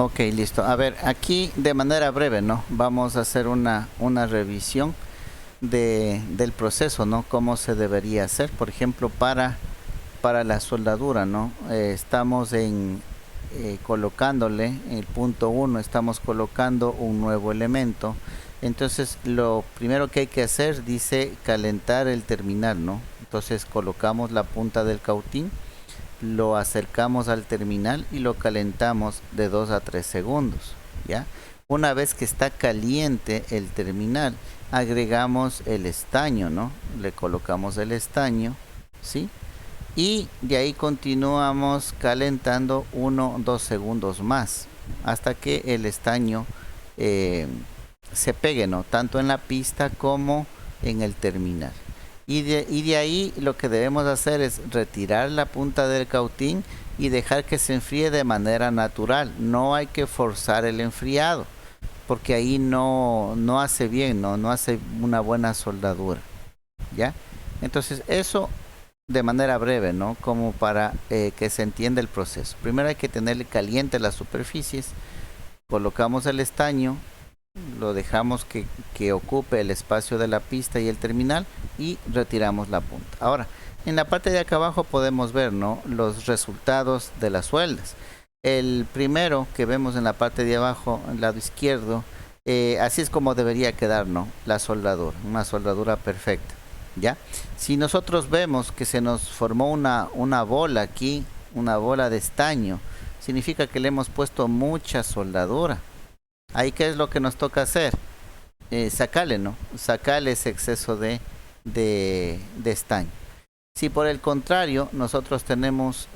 Ok, listo. A ver, aquí de manera breve, ¿no?, vamos a hacer una revisión del proceso, ¿no?, cómo se debería hacer. Por ejemplo, para la soldadura, ¿no? Estamos colocándole el punto 1, estamos colocando un nuevo elemento. Entonces, lo primero que hay que hacer, dice calentar el terminal, ¿no? Entonces, colocamos la punta del cautín, lo acercamos al terminal y lo calentamos de 2 a 3 segundos, ¿ya? Una vez que está caliente el terminal, agregamos el estaño, ¿no? Le colocamos el estaño, ¿sí? Y de ahí continuamos calentando 1 o 2 segundos más hasta que el estaño se pegue, ¿no?, tanto en la pista como en el terminal. Y de ahí lo que debemos hacer es retirar la punta del cautín y dejar que se enfríe de manera natural. No hay que forzar el enfriado, porque ahí no hace bien, no hace una buena soldadura, ¿ya? Entonces eso de manera breve, ¿no?, como para que se entienda el proceso. Primero hay que tener caliente las superficies, colocamos el estaño, lo dejamos que ocupe el espacio de la pista y el terminal y retiramos la punta. Ahora, en la parte de acá abajo podemos ver, ¿no?, los resultados de las sueldas. El primero que vemos en la parte de abajo, al lado izquierdo, así es como debería quedar, ¿no?, la soldadura, una soldadura perfecta, ¿ya? Si nosotros vemos que se nos formó una bola aquí, una bola de estaño, significa que le hemos puesto mucha soldadura. Ahí, ¿qué es lo que nos toca hacer? Sacarle, ¿no? Sacarle ese exceso de estaño. Si por el contrario nosotros tenemos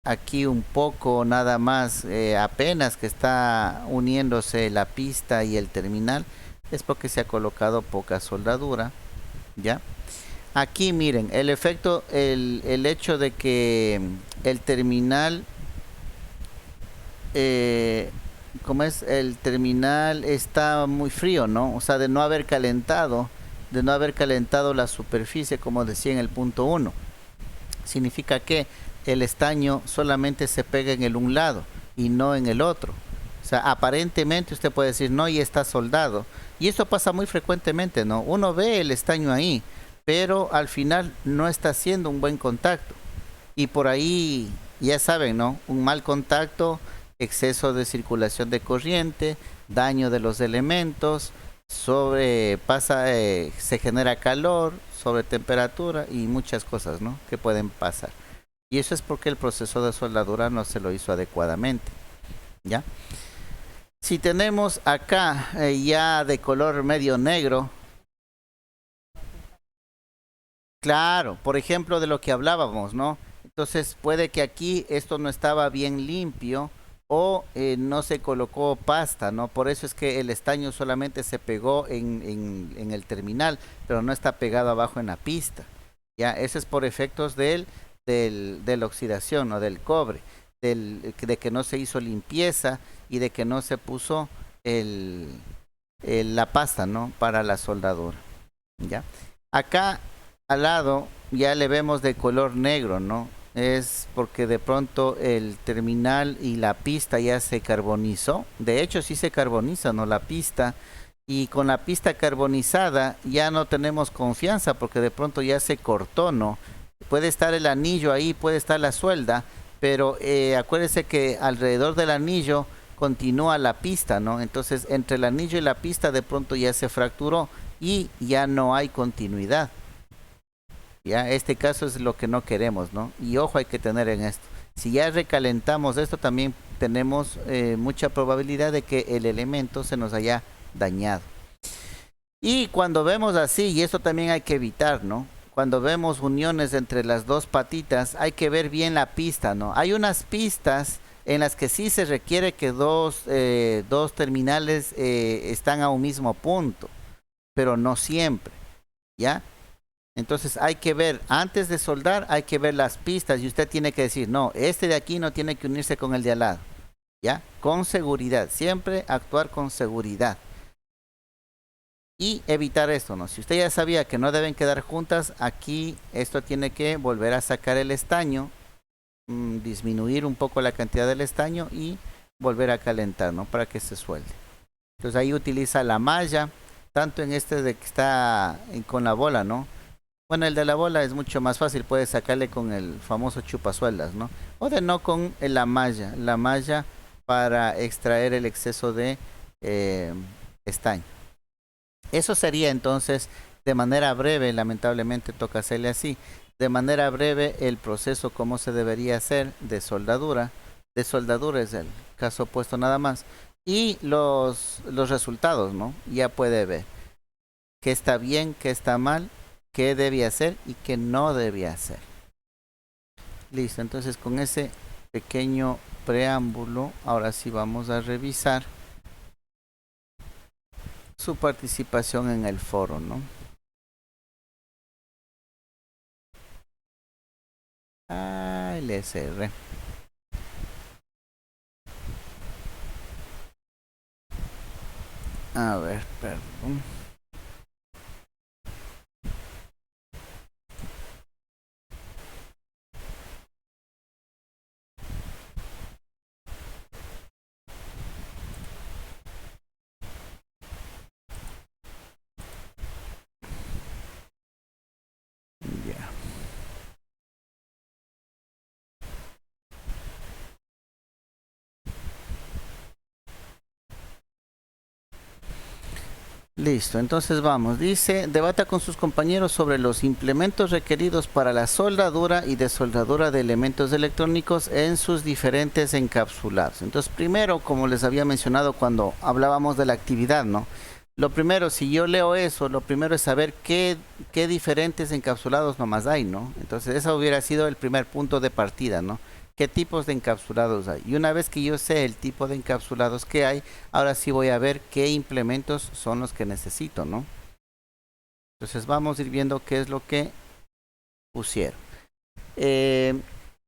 aquí un poco nada más, apenas que está uniéndose la pista y el terminal, es porque se ha colocado poca soldadura, ¿ya? Aquí miren, el efecto, el hecho de que el terminal, como es, el terminal está muy frío, ¿no? O sea, de no haber calentado la superficie, como decía en el punto 1, significa que el estaño solamente se pega en el un lado y no en el otro. O sea, aparentemente usted puede decir, no, y está soldado. Y esto pasa muy frecuentemente, ¿no? Uno ve el estaño ahí, pero al final no está haciendo un buen contacto. Y por ahí, ya saben, ¿no?, un mal contacto, exceso de circulación de corriente, daño de los elementos, se genera calor, sobre temperatura y muchas cosas, ¿no?, que pueden pasar. Y eso es porque el proceso de soldadura no se lo hizo adecuadamente, ¿ya? Si tenemos acá ya de color medio negro, claro, por ejemplo, de lo que hablábamos, ¿no? Entonces puede que aquí esto no estaba bien limpio o no se colocó pasta, ¿no? Por eso es que el estaño solamente se pegó en el terminal, pero no está pegado abajo en la pista. Ya, eso es por efectos de la oxidación, ¿no?, del cobre. de que no se hizo limpieza y de que no se puso la pasta, ¿no? Para la soldadura, ¿ya? Acá al lado ya le vemos de color negro, ¿no? Es porque de pronto el terminal y la pista ya se carbonizó. De hecho, sí se carboniza, ¿no? La pista. Y con la pista carbonizada ya no tenemos confianza porque de pronto ya se cortó, ¿no? Puede estar el anillo ahí, puede estar la suelda, pero acuérdese que alrededor del anillo continúa la pista, ¿no? Entonces, entre el anillo y la pista de pronto ya se fracturó y ya no hay continuidad. Ya, este caso es lo que no queremos, ¿no? Y ojo hay que tener en esto. Si ya recalentamos esto, también tenemos mucha probabilidad de que el elemento se nos haya dañado. Y cuando vemos así, y esto también hay que evitar, ¿no? Cuando vemos uniones entre las dos patitas, hay que ver bien la pista, ¿no? Hay unas pistas en las que sí se requiere que dos terminales están a un mismo punto, pero no siempre, ¿ya? Entonces hay que ver, antes de soldar, hay que ver las pistas y usted tiene que decir, no, este de aquí no tiene que unirse con el de al lado, ¿ya? Con seguridad, siempre actuar con seguridad. Y evitar esto, ¿no? Si usted ya sabía que no deben quedar juntas, aquí esto tiene que volver a sacar el estaño, disminuir un poco la cantidad del estaño y volver a calentar, ¿no? Para que se suelte. Entonces ahí utiliza la malla, tanto en este de que está con la bola, ¿no? Bueno, el de la bola es mucho más fácil, puede sacarle con el famoso chupasuelas, ¿no? O de no con la malla para extraer el exceso de estaño. Eso sería entonces, de manera breve, lamentablemente toca hacerle así, de manera breve el proceso como se debería hacer de soldadura es el caso opuesto nada más, y los resultados, ¿no? Ya puede ver qué está bien, qué está mal, qué debe hacer y qué no debe hacer. Listo, entonces con ese pequeño preámbulo, ahora sí vamos a revisar su participación en el foro, ¿no? Le cerré. A ver, perdón. Ya. Listo, entonces vamos. Dice, debata con sus compañeros sobre los implementos requeridos para la soldadura y desoldadura de elementos electrónicos en sus diferentes encapsulados. Entonces, primero, como les había mencionado cuando hablábamos de la actividad, ¿no? Lo primero, si yo leo eso, lo primero es saber qué diferentes encapsulados nomás hay, ¿no? Entonces, eso hubiera sido el primer punto de partida, ¿no? ¿Qué tipos de encapsulados hay? Y una vez que yo sé el tipo de encapsulados que hay, ahora sí voy a ver qué implementos son los que necesito, ¿no? Entonces vamos a ir viendo qué es lo que pusieron.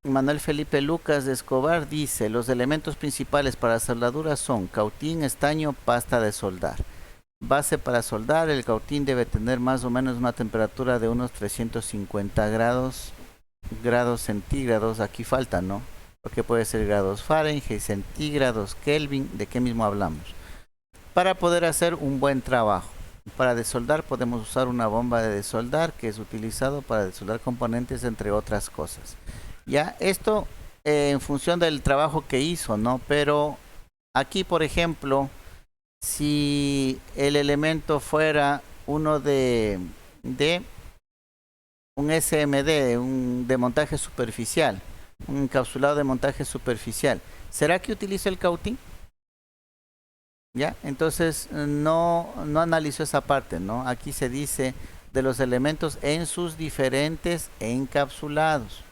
Manuel Felipe Lucas de Escobar dice, los elementos principales para soldadura son cautín, estaño, pasta de soldar. Base para soldar, el cautín debe tener más o menos una temperatura de unos 350 grados centígrados, aquí falta, ¿no? Porque puede ser grados Fahrenheit, centígrados, Kelvin, ¿de qué mismo hablamos? Para poder hacer un buen trabajo. Para desoldar podemos usar una bomba de desoldar que es utilizado para desoldar componentes entre otras cosas. Ya, esto en función del trabajo que hizo, ¿no? Pero aquí, por ejemplo, si el elemento fuera uno de un SMD, de montaje superficial, un encapsulado de montaje superficial, ¿será que utilizo el cautín? ¿Ya? Entonces no analizó esa parte, ¿no? Aquí se dice de los elementos en sus diferentes encapsulados.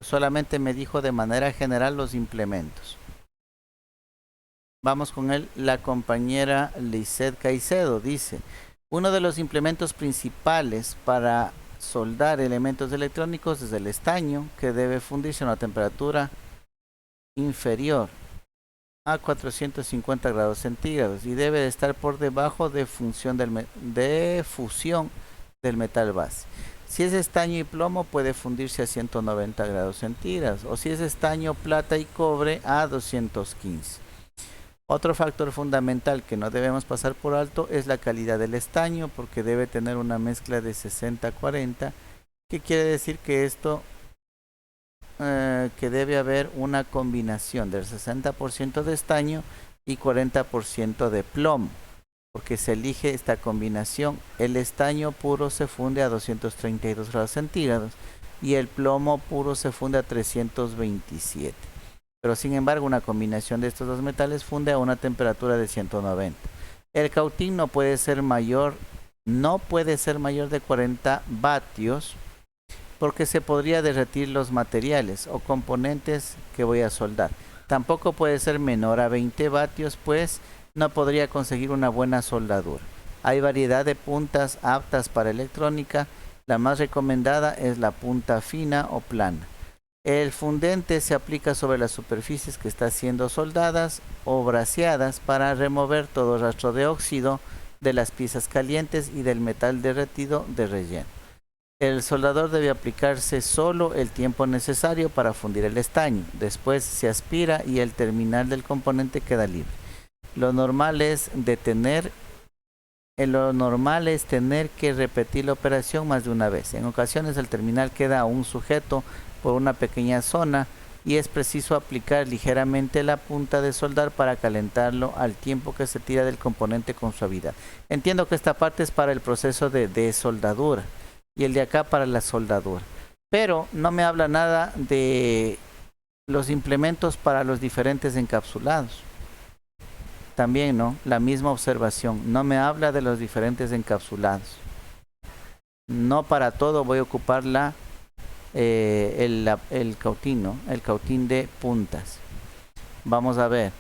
Solamente me dijo de manera general los implementos. Vamos con la compañera Lisette Caicedo. Dice, uno de los implementos principales para soldar elementos electrónicos es el estaño, que debe fundirse a una temperatura inferior a 450 grados centígrados y debe de estar por debajo de fusión del metal base. Si es estaño y plomo puede fundirse a 190 grados centígrados o si es estaño, plata y cobre a 215. Otro factor fundamental que no debemos pasar por alto es la calidad del estaño porque debe tener una mezcla de 60-40, que quiere decir que esto que debe haber una combinación del 60% de estaño y 40% de plomo, porque se elige esta combinación. El estaño puro se funde a 232 grados centígrados y el plomo puro se funde a 327. Pero sin embargo una combinación de estos dos metales funde a una temperatura de 190. El cautín no puede ser mayor de 40 vatios porque se podría derretir los materiales o componentes que voy a soldar. Tampoco puede ser menor a 20 vatios, pues no podría conseguir una buena soldadura. Hay variedad de puntas aptas para electrónica. La más recomendada es la punta fina o plana. El fundente se aplica sobre las superficies que están siendo soldadas o braseadas para remover todo rastro de óxido de las piezas calientes y del metal derretido de relleno. El soldador debe aplicarse solo el tiempo necesario para fundir el estaño. Después se aspira y el terminal del componente queda libre. Lo normal es tener que repetir la operación más de una vez. En ocasiones el terminal queda aún sujeto por una pequeña zona y es preciso aplicar ligeramente la punta de soldar para calentarlo al tiempo que se tira del componente con suavidad. Entiendo que esta parte es para el proceso de desoldadura y el de acá para la soldadura, pero no me habla nada de los implementos para los diferentes encapsulados. También, ¿no? La misma observación, no me habla de los diferentes encapsulados. No para todo voy a ocupar el cautín, ¿no? El cautín de puntas. Vamos a ver.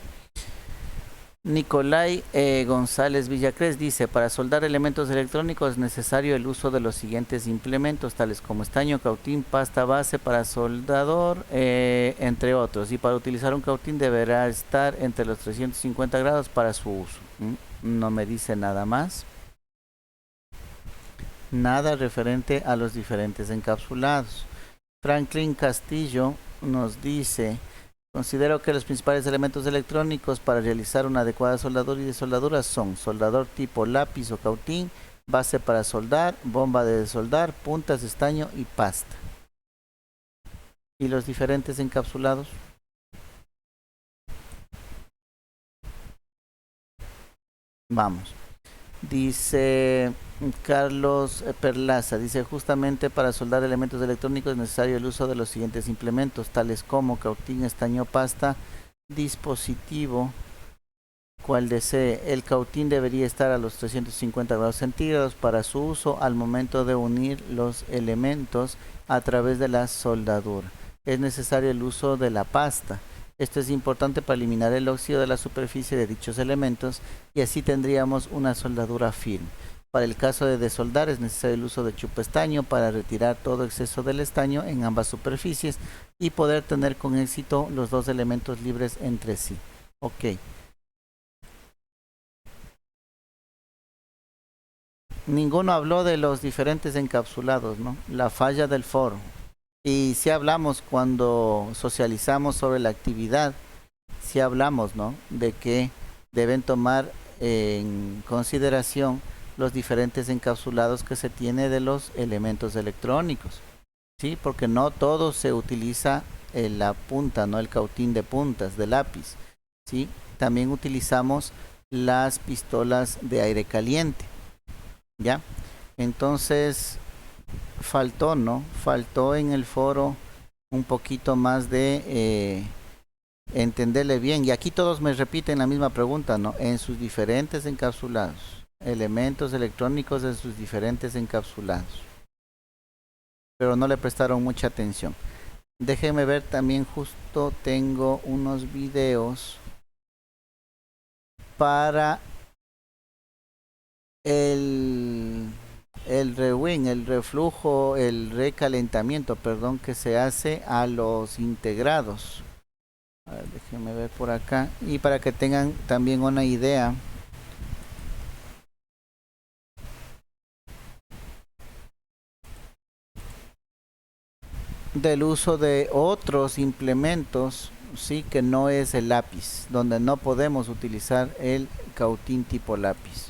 Nicolai González Villacrés dice: para soldar elementos electrónicos es necesario el uso de los siguientes implementos, tales como estaño, cautín, pasta base para soldador, entre otros. Y para utilizar un cautín deberá estar entre los 350 grados para su uso. No me dice nada más. Nada referente a los diferentes encapsulados. Franklin Castillo nos dice: considero que los principales elementos electrónicos para realizar una adecuada soldadura y desoldadura son soldador tipo lápiz o cautín, base para soldar, bomba de desoldar, puntas de estaño y pasta. ¿Y los diferentes encapsulados? Vamos. Dice Carlos Perlaza, dice: justamente para soldar elementos electrónicos es necesario el uso de los siguientes implementos, tales como cautín, estaño, pasta, dispositivo, cual desee. El cautín debería estar a los 350 grados centígrados para su uso al momento de unir los elementos a través de la soldadura. Es necesario el uso de la pasta. Esto es importante para eliminar el óxido de la superficie de dichos elementos y así tendríamos una soldadura firme. Para el caso de desoldar es necesario el uso de chupaestaño para retirar todo exceso del estaño en ambas superficies y poder tener con éxito los dos elementos libres entre sí. Ok. Ninguno habló de los diferentes encapsulados, ¿no? La falla del foro. Y si hablamos cuando socializamos sobre la actividad, si hablamos, ¿no?, de que deben tomar en consideración los diferentes encapsulados que se tiene de los elementos electrónicos, ¿sí? Porque no todo se utiliza en la punta, ¿no?, el cautín de puntas, de lápiz, ¿sí? También utilizamos las pistolas de aire caliente, ¿ya? Entonces faltó, ¿no? Faltó en el foro un poquito más de entenderle bien. Y aquí todos me repiten la misma pregunta, ¿no? En sus diferentes encapsulados. Elementos electrónicos en sus diferentes encapsulados. Pero no le prestaron mucha atención. Déjenme ver también, justo tengo unos videos para el reflujo, el recalentamiento, perdón, que se hace a los integrados. A ver, déjenme ver por acá. Y para que tengan también una idea del uso de otros implementos, sí, que no es el lápiz, donde no podemos utilizar el cautín tipo lápiz.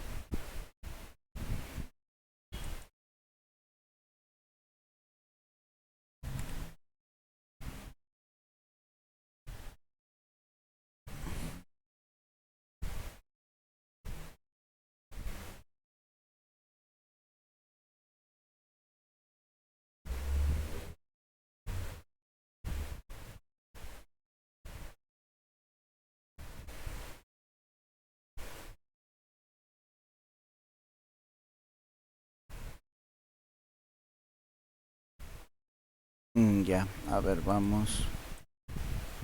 Ya, a ver, vamos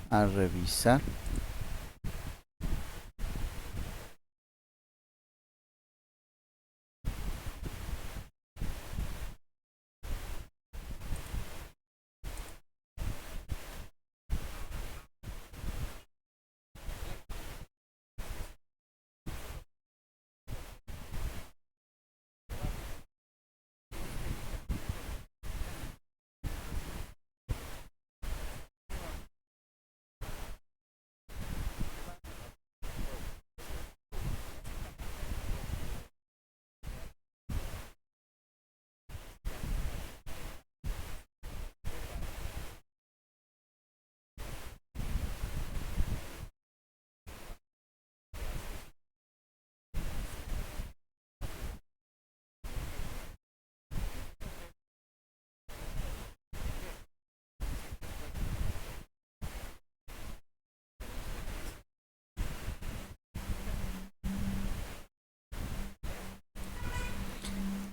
a revisar.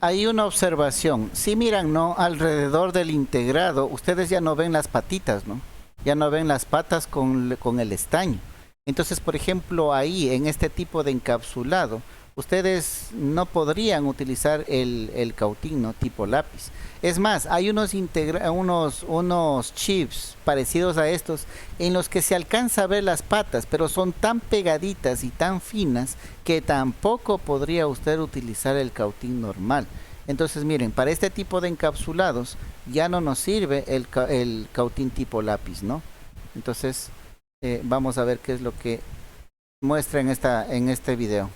Hay una observación. Si miran, ¿no? Alrededor del integrado, ustedes ya no ven las patitas, ¿no? Ya no ven las patas con el estaño. Entonces, por ejemplo, ahí, en este tipo de encapsulado, ustedes no podrían utilizar el cautín, ¿no? Tipo lápiz. Es más, hay unos chips parecidos a estos en los que se alcanza a ver las patas, pero son tan pegaditas y tan finas que tampoco podría usted utilizar el cautín normal. Entonces, miren, para este tipo de encapsulados ya no nos sirve el cautín tipo lápiz, ¿no? Entonces, vamos a ver qué es lo que muestra en este video.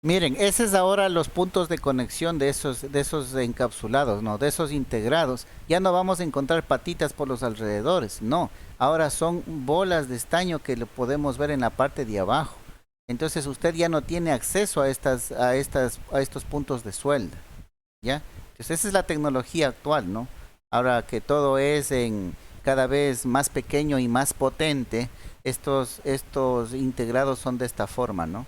Miren, ese es ahora los puntos de conexión de esos encapsulados, ¿no? De esos integrados. Ya no vamos a encontrar patitas por los alrededores, no. Ahora son bolas de estaño que lo podemos ver en la parte de abajo. Entonces usted ya no tiene acceso a estos puntos de suelda, ¿ya? Entonces esa es la tecnología actual, ¿no? Ahora que todo es en cada vez más pequeño y más potente, estos integrados son de esta forma, ¿no?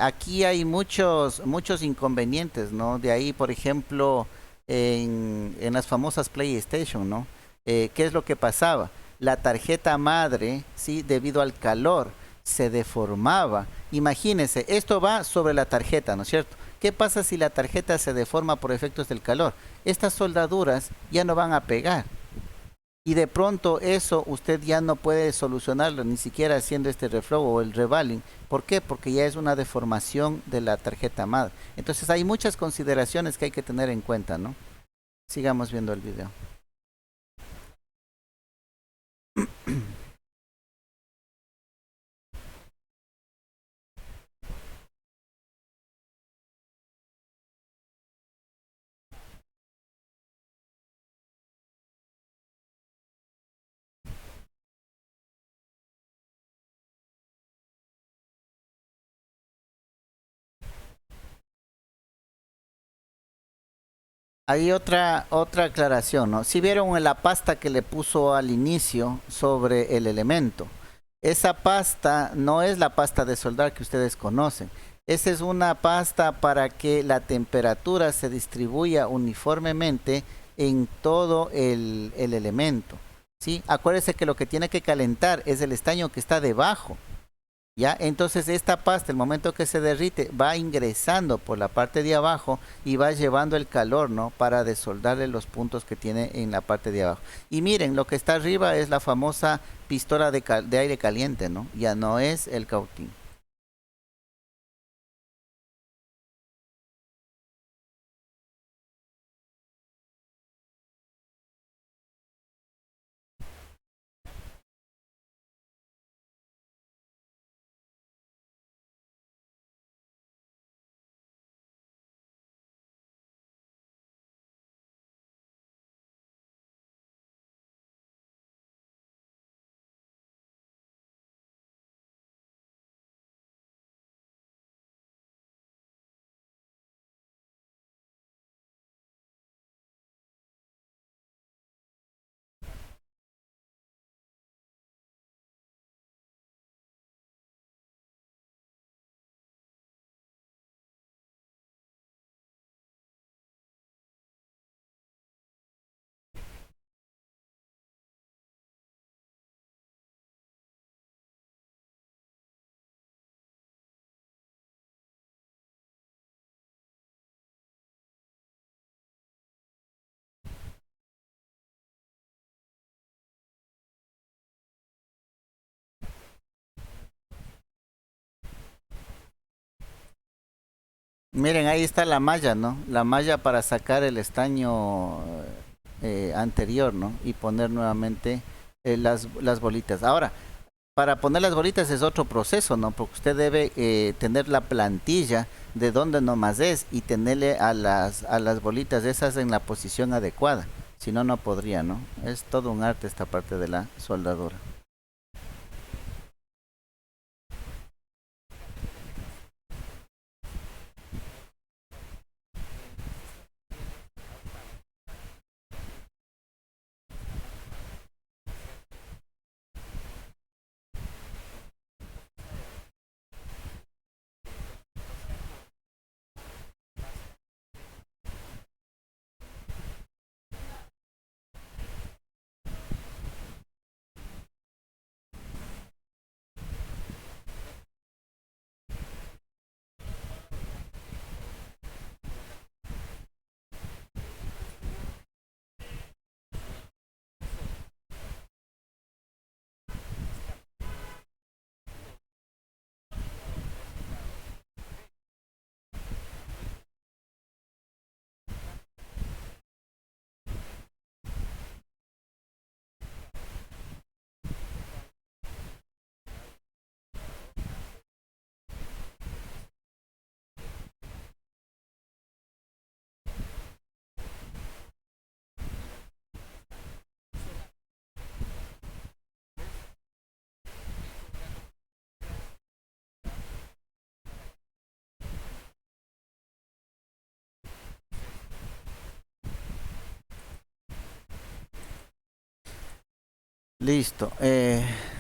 Aquí hay muchos inconvenientes, ¿no? De ahí, por ejemplo, en las famosas PlayStation, ¿no? ¿Qué es lo que pasaba? La tarjeta madre, sí, debido al calor, se deformaba. Imagínense, esto va sobre la tarjeta, ¿no es cierto? ¿Qué pasa si la tarjeta se deforma por efectos del calor? Estas soldaduras ya no van a pegar. Y de pronto eso usted ya no puede solucionarlo, ni siquiera haciendo este reflow o el revaling. ¿Por qué? Porque ya es una deformación de la tarjeta madre. Entonces hay muchas consideraciones que hay que tener en cuenta, ¿no? Sigamos viendo el video. Hay otra aclaración, ¿no? Si vieron en la pasta que le puso al inicio sobre el elemento, esa pasta no es la pasta de soldar que ustedes conocen. Esa es una pasta para que la temperatura se distribuya uniformemente en todo el elemento, ¿sí? Acuérdense que lo que tiene que calentar es el estaño que está debajo. ¿Ya? Entonces esta pasta, el momento que se derrite, va ingresando por la parte de abajo y va llevando el calor, ¿no? Para desoldarle los puntos que tiene en la parte de abajo. Y miren, lo que está arriba es la famosa pistola de aire caliente, ¿no? Ya no es el cautín. Miren, ahí está la malla, ¿no? La malla para sacar el estaño anterior, ¿no? Y poner nuevamente las bolitas. Ahora, para poner las bolitas es otro proceso, ¿no? Porque usted debe tener la plantilla de dónde nomás es y tenerle a las bolitas esas en la posición adecuada. Si no, no podría, ¿no? Es todo un arte esta parte de la soldadura. Listo.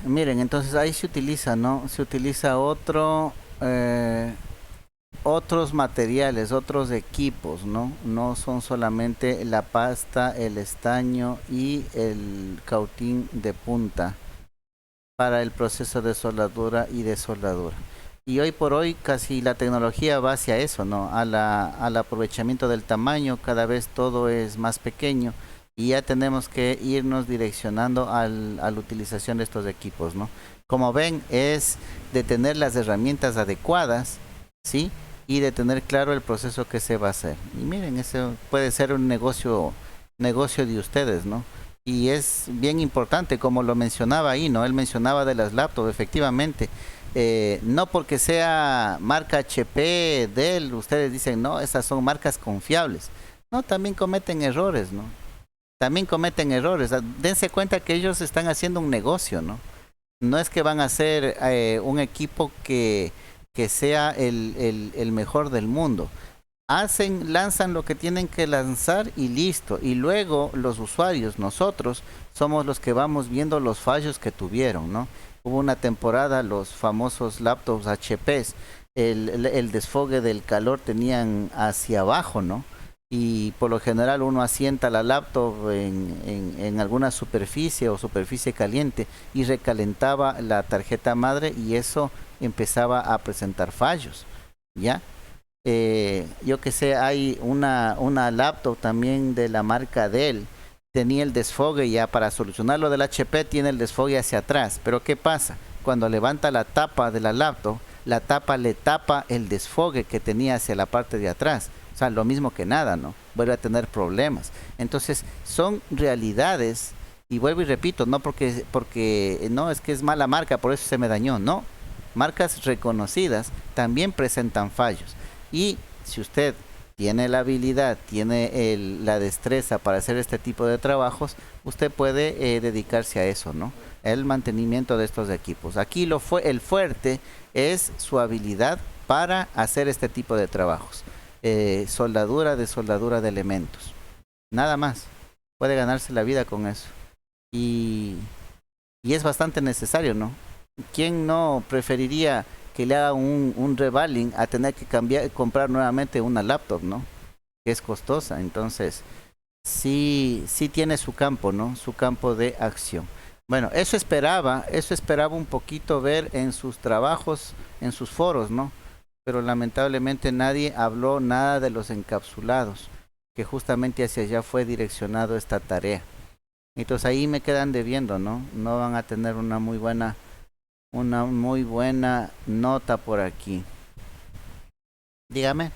Miren, entonces ahí se utiliza, ¿no? Se utiliza otros materiales, otros equipos, ¿no? No son solamente la pasta, el estaño y el cautín de punta para el proceso de soldadura y desoldadura. Y hoy por hoy casi la tecnología va hacia eso, ¿no? Al aprovechamiento del tamaño, cada vez todo es más pequeño y ya tenemos que irnos direccionando a la utilización de estos equipos, ¿no? Como ven, es de tener las herramientas adecuadas, ¿sí? Y de tener claro el proceso que se va a hacer. Y miren, eso puede ser un negocio de ustedes, ¿no? Y es bien importante, como lo mencionaba ahí, ¿no? Él mencionaba de las laptops, efectivamente. No porque sea marca HP, Dell, ustedes dicen, no, esas son marcas confiables. No, también cometen errores, ¿no? También cometen errores. Dense cuenta que ellos están haciendo un negocio, ¿no? No es que van a hacer un equipo que sea el mejor del mundo. lanzan lo que tienen que lanzar y listo. Y luego los usuarios, nosotros, somos los que vamos viendo los fallos que tuvieron, ¿no? Hubo una temporada, los famosos laptops HPs, el desfogue del calor tenían hacia abajo, ¿no? Y por lo general uno asienta la laptop en alguna superficie o superficie caliente y recalentaba la tarjeta madre y eso empezaba a presentar fallos, ¿ya? Yo que sé, hay una laptop también de la marca Dell, tenía el desfogue ya para solucionar lo del HP, tiene el desfogue hacia atrás, pero ¿qué pasa? Cuando levanta la tapa de la laptop, la tapa le tapa el desfogue que tenía hacia la parte de atrás, o sea, lo mismo que nada, ¿no? Vuelve a tener problemas. Entonces, son realidades, y vuelvo y repito, no porque no, es que es mala marca, por eso se me dañó, no. Marcas reconocidas también presentan fallos. Y si usted tiene la habilidad, tiene la destreza para hacer este tipo de trabajos, usted puede dedicarse a eso, ¿no? El mantenimiento de estos equipos. Aquí el fuerte es su habilidad para hacer este tipo de trabajos. Soldadura de elementos. Nada más. Puede ganarse la vida con eso. Y, y es bastante necesario, ¿no? ¿Quién no preferiría que le haga un revaling a tener que comprar nuevamente una laptop, ¿no? Que es costosa. Entonces, sí tiene su campo, ¿no? Su campo de acción. Bueno, eso esperaba un poquito ver en sus trabajos, en sus foros, ¿no? Pero lamentablemente nadie habló nada de los encapsulados, que justamente hacia allá fue direccionado esta tarea. Entonces ahí me quedan debiendo, ¿no? No van a tener una muy buena nota por aquí. Dígame.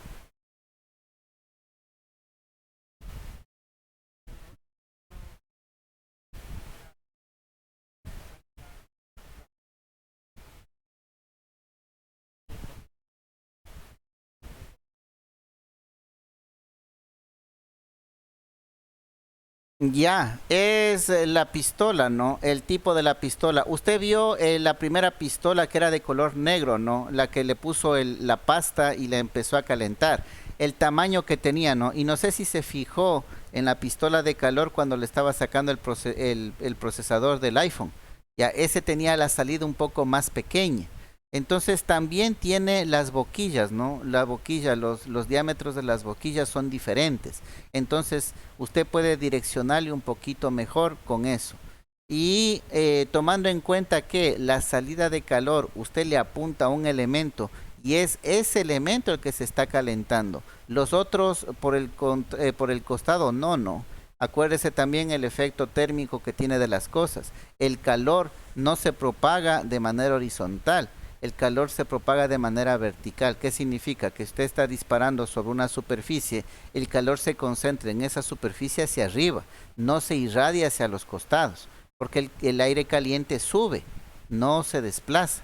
Ya, es la pistola, ¿no? El tipo de la pistola. Usted vio la primera pistola que era de color negro, ¿no? La que le puso la pasta y le empezó a calentar. El tamaño que tenía, ¿no? Y no sé si se fijó en la pistola de calor cuando le estaba sacando el procesador del iPhone. Ya, ese tenía la salida un poco más pequeña. Entonces también tiene las boquillas, ¿no? La boquilla, los diámetros de las boquillas son diferentes. Entonces usted puede direccionarle un poquito mejor con eso. Y tomando en cuenta que la salida de calor usted le apunta a un elemento y es ese elemento el que se está calentando. Los otros por el costado no. Acuérdese también el efecto térmico que tiene de las cosas. El calor no se propaga de manera horizontal, el calor se propaga de manera vertical. ¿Qué significa? Que usted está disparando sobre una superficie, el calor se concentra en esa superficie hacia arriba, no se irradia hacia los costados, porque el aire caliente sube, no se desplaza,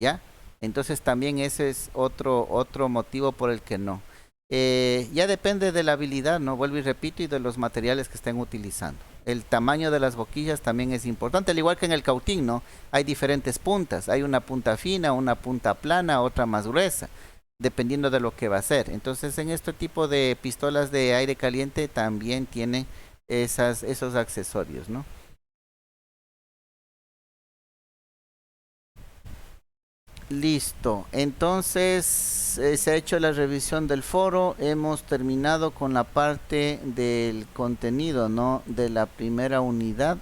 ¿ya? Entonces también ese es otro motivo por el que no. Ya depende de la habilidad, ¿no? Vuelvo y repito, y de los materiales que estén utilizando. El tamaño de las boquillas también es importante, al igual que en el cautín, ¿no? Hay diferentes puntas, hay una punta fina, una punta plana, otra más gruesa, dependiendo de lo que va a ser. Entonces, en este tipo de pistolas de aire caliente también tiene esos accesorios, ¿no? Listo, entonces se ha hecho la revisión del foro, hemos terminado con la parte del contenido, ¿no? De la primera unidad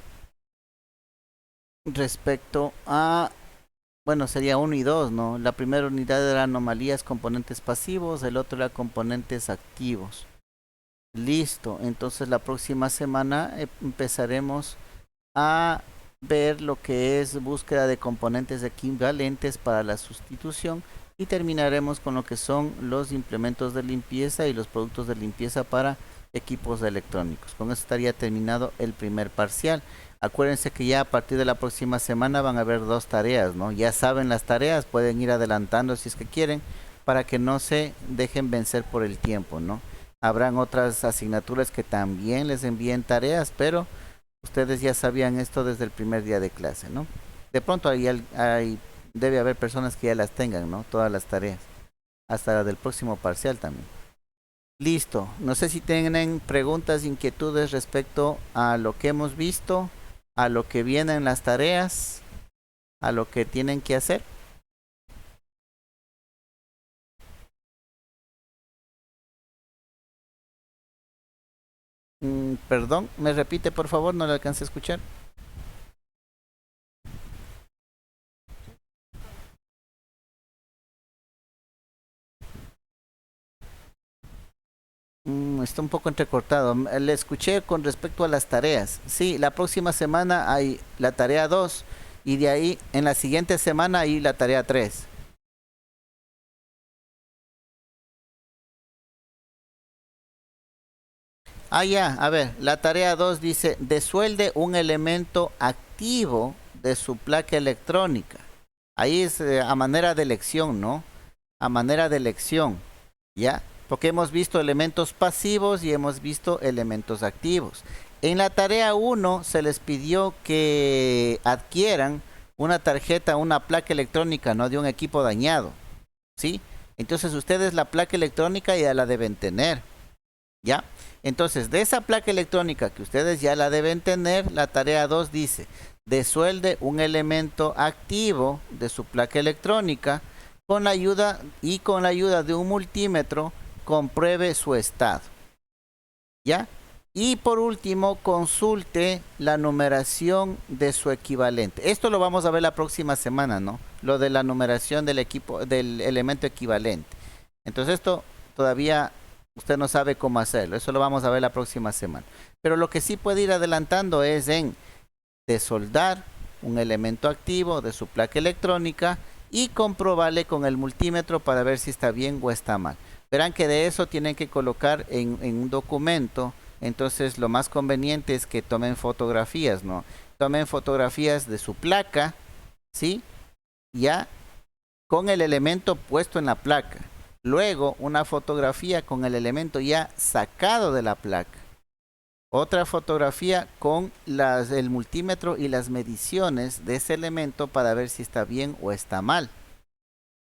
respecto a, bueno, sería uno y 2, ¿no? La primera unidad era anomalías, componentes pasivos, el otro era componentes activos. Listo, entonces la próxima semana empezaremos a ver lo que es búsqueda de componentes equivalentes para la sustitución y terminaremos con lo que son los implementos de limpieza y los productos de limpieza para equipos electrónicos. Con eso estaría terminado el primer parcial. Acuérdense que ya a partir de la próxima semana van a haber 2 tareas, ¿no? Ya saben las tareas, pueden ir adelantando si es que quieren para que no se dejen vencer por el tiempo, ¿no? Habrán otras asignaturas que también les envíen tareas, pero ustedes ya sabían esto desde el primer día de clase, ¿no? De pronto debe haber personas que ya las tengan, ¿no? Todas las tareas, hasta la del próximo parcial también. Listo. No sé si tienen preguntas, inquietudes respecto a lo que hemos visto, a lo que vienen las tareas, a lo que tienen que hacer. Perdón, ¿me repite por favor? No le alcancé a escuchar. Está un poco entrecortado. Le escuché con respecto a las tareas. Sí, la próxima semana hay la tarea 2 y de ahí en la siguiente semana hay la tarea 3. Ah, ya, a ver, la tarea 2 dice, desuelde un elemento activo de su placa electrónica. Ahí es a manera de elección, ¿no? A manera de elección, ¿ya? Porque hemos visto elementos pasivos y hemos visto elementos activos. En la tarea 1 se les pidió que adquieran una tarjeta, una placa electrónica, ¿no? De un equipo dañado, ¿sí? Entonces ustedes la placa electrónica ya la deben tener, ¿ya? Entonces, de esa placa electrónica que ustedes ya la deben tener, la tarea 2 dice, desuelde un elemento activo de su placa electrónica con la ayuda de un multímetro, compruebe su estado, ¿ya? Y por último, consulte la numeración de su equivalente. Esto lo vamos a ver la próxima semana, ¿no? Lo de la numeración del equipo, del elemento equivalente. Entonces esto todavía usted no sabe cómo hacerlo. Eso lo vamos a ver la próxima semana. Pero lo que sí puede ir adelantando es en desoldar un elemento activo de su placa electrónica y comprobarle con el multímetro para ver si está bien o está mal. Verán que de eso tienen que colocar en un documento. Entonces lo más conveniente es que tomen fotografías, ¿no? Tomen fotografías de su placa, ¿sí? Ya con el elemento puesto en la placa. Luego una fotografía con el elemento ya sacado de la placa. Otra fotografía con el multímetro y las mediciones de ese elemento para ver si está bien o está mal.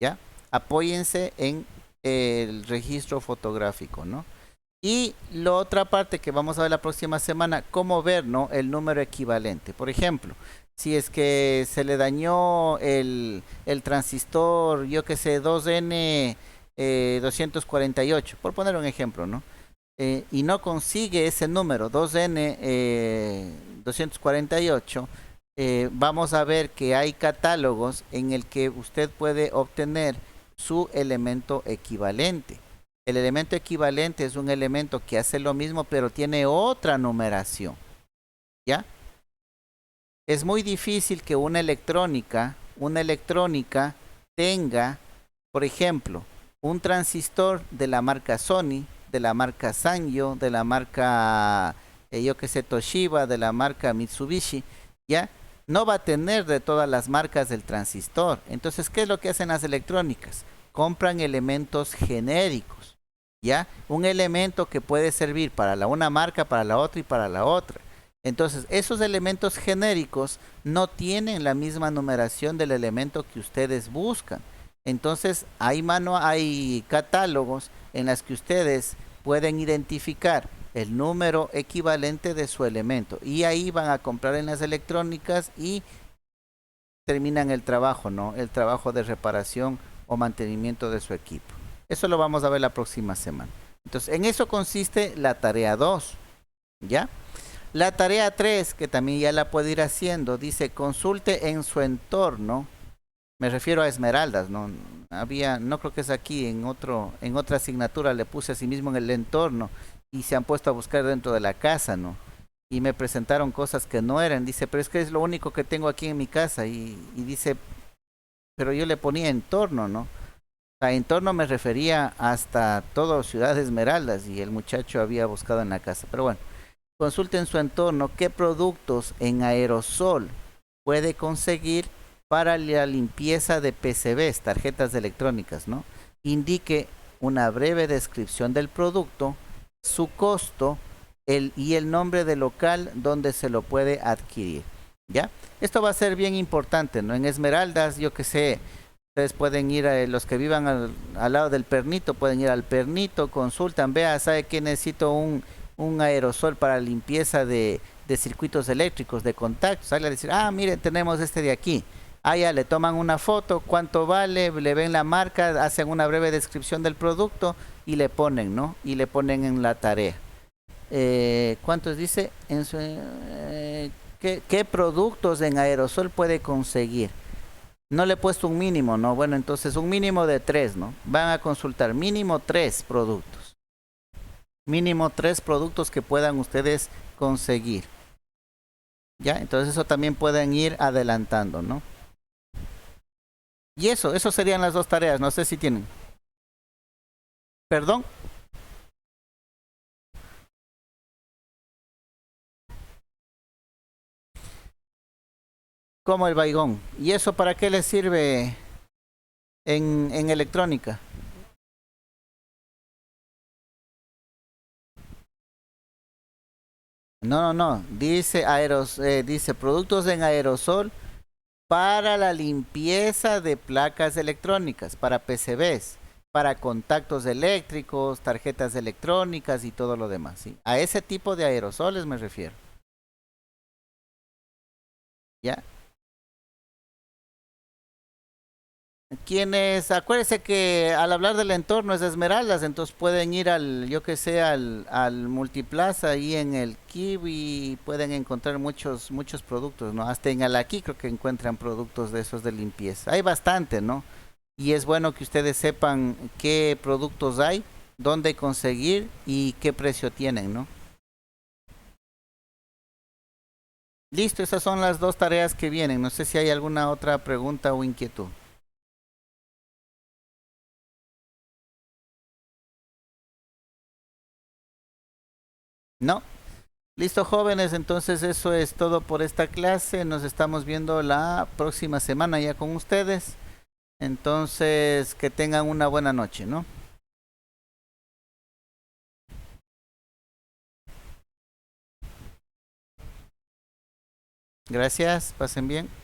¿Ya? Apóyense en el registro fotográfico, ¿no? Y la otra parte que vamos a ver la próxima semana, cómo ver, ¿no? El número equivalente. Por ejemplo, si es que se le dañó el transistor, yo que sé, 2N 248, por poner un ejemplo, ¿no? Y no consigue ese número, 2N 248, vamos a ver que hay catálogos en el que usted puede obtener su elemento equivalente. El elemento equivalente es un elemento que hace lo mismo, pero tiene otra numeración, ¿ya? Es muy difícil que una electrónica tenga, por ejemplo, un transistor de la marca Sony, de la marca Sanyo, de la marca, yo que sé, Toshiba, de la marca Mitsubishi, ¿ya? No va a tener de todas las marcas del transistor. Entonces, ¿qué es lo que hacen las electrónicas? Compran elementos genéricos, ¿ya? Un elemento que puede servir para una marca, para la otra y para la otra. Entonces, esos elementos genéricos no tienen la misma numeración del elemento que ustedes buscan. Entonces, hay catálogos en las que ustedes pueden identificar el número equivalente de su elemento. Y ahí van a comprar en las electrónicas y terminan el trabajo, ¿no? El trabajo de reparación o mantenimiento de su equipo. Eso lo vamos a ver la próxima semana. Entonces, en eso consiste la tarea 2, ¿ya? La tarea 3, que también ya la puede ir haciendo, dice consulte en su entorno. Me refiero a Esmeraldas, ¿no? No creo que es aquí, en otra asignatura le puse así mismo en el entorno y se han puesto a buscar dentro de la casa, ¿no? Y me presentaron cosas que no eran. Dice, pero es que es lo único que tengo aquí en mi casa. Y dice, pero yo le ponía entorno, ¿no? A entorno me refería hasta todo Ciudad Esmeraldas y el muchacho había buscado en la casa. Pero bueno, consulte en su entorno qué productos en aerosol puede conseguir para la limpieza de PCBs, tarjetas electrónicas, ¿no? Indique una breve descripción del producto, su costo y el nombre del local donde se lo puede adquirir, ¿ya? Esto va a ser bien importante, ¿no? En Esmeraldas, yo que sé, Ustedes pueden ir, los que vivan al lado del pernito, pueden ir al pernito, consultan, vea, ¿sabe que necesito un aerosol para limpieza de circuitos eléctricos, de contactos? Sale a decir, ah, miren, tenemos este de aquí. Ah, ya, le toman una foto, cuánto vale, le ven la marca, hacen una breve descripción del producto y le ponen, ¿no? Y le ponen en la tarea. ¿Cuántos dice? ¿Qué productos en aerosol puede conseguir? No le he puesto un mínimo, ¿no? Bueno, entonces un mínimo de 3, ¿no? Van a consultar mínimo 3 productos. Mínimo 3 productos que puedan ustedes conseguir. ¿Ya? Entonces eso también pueden ir adelantando, ¿no? Y eso serían las dos tareas. No sé si tienen. ¿Perdón? Como el baigón. ¿Y eso para qué les sirve en electrónica? No, no, no. Dice dice productos en aerosol para la limpieza de placas electrónicas, para PCBs, para contactos eléctricos, tarjetas electrónicas y todo lo demás, ¿sí? A ese tipo de aerosoles me refiero. ¿Ya? Quienes, acuérdense que al hablar del entorno es Esmeraldas, entonces pueden ir al, yo que sé, al Multiplaza ahí en el Kiwi y pueden encontrar muchos productos, ¿no? Hasta en Alaquí creo que encuentran productos de esos de limpieza. Hay bastante, ¿no? Y es bueno que ustedes sepan qué productos hay, dónde conseguir y qué precio tienen, ¿no? Listo, esas son las dos tareas que vienen. No sé si hay alguna otra pregunta o inquietud. ¿No? Listo, jóvenes, entonces eso es todo por esta clase. Nos estamos viendo la próxima semana ya con ustedes. Entonces, que tengan una buena noche, ¿no? Gracias, pasen bien.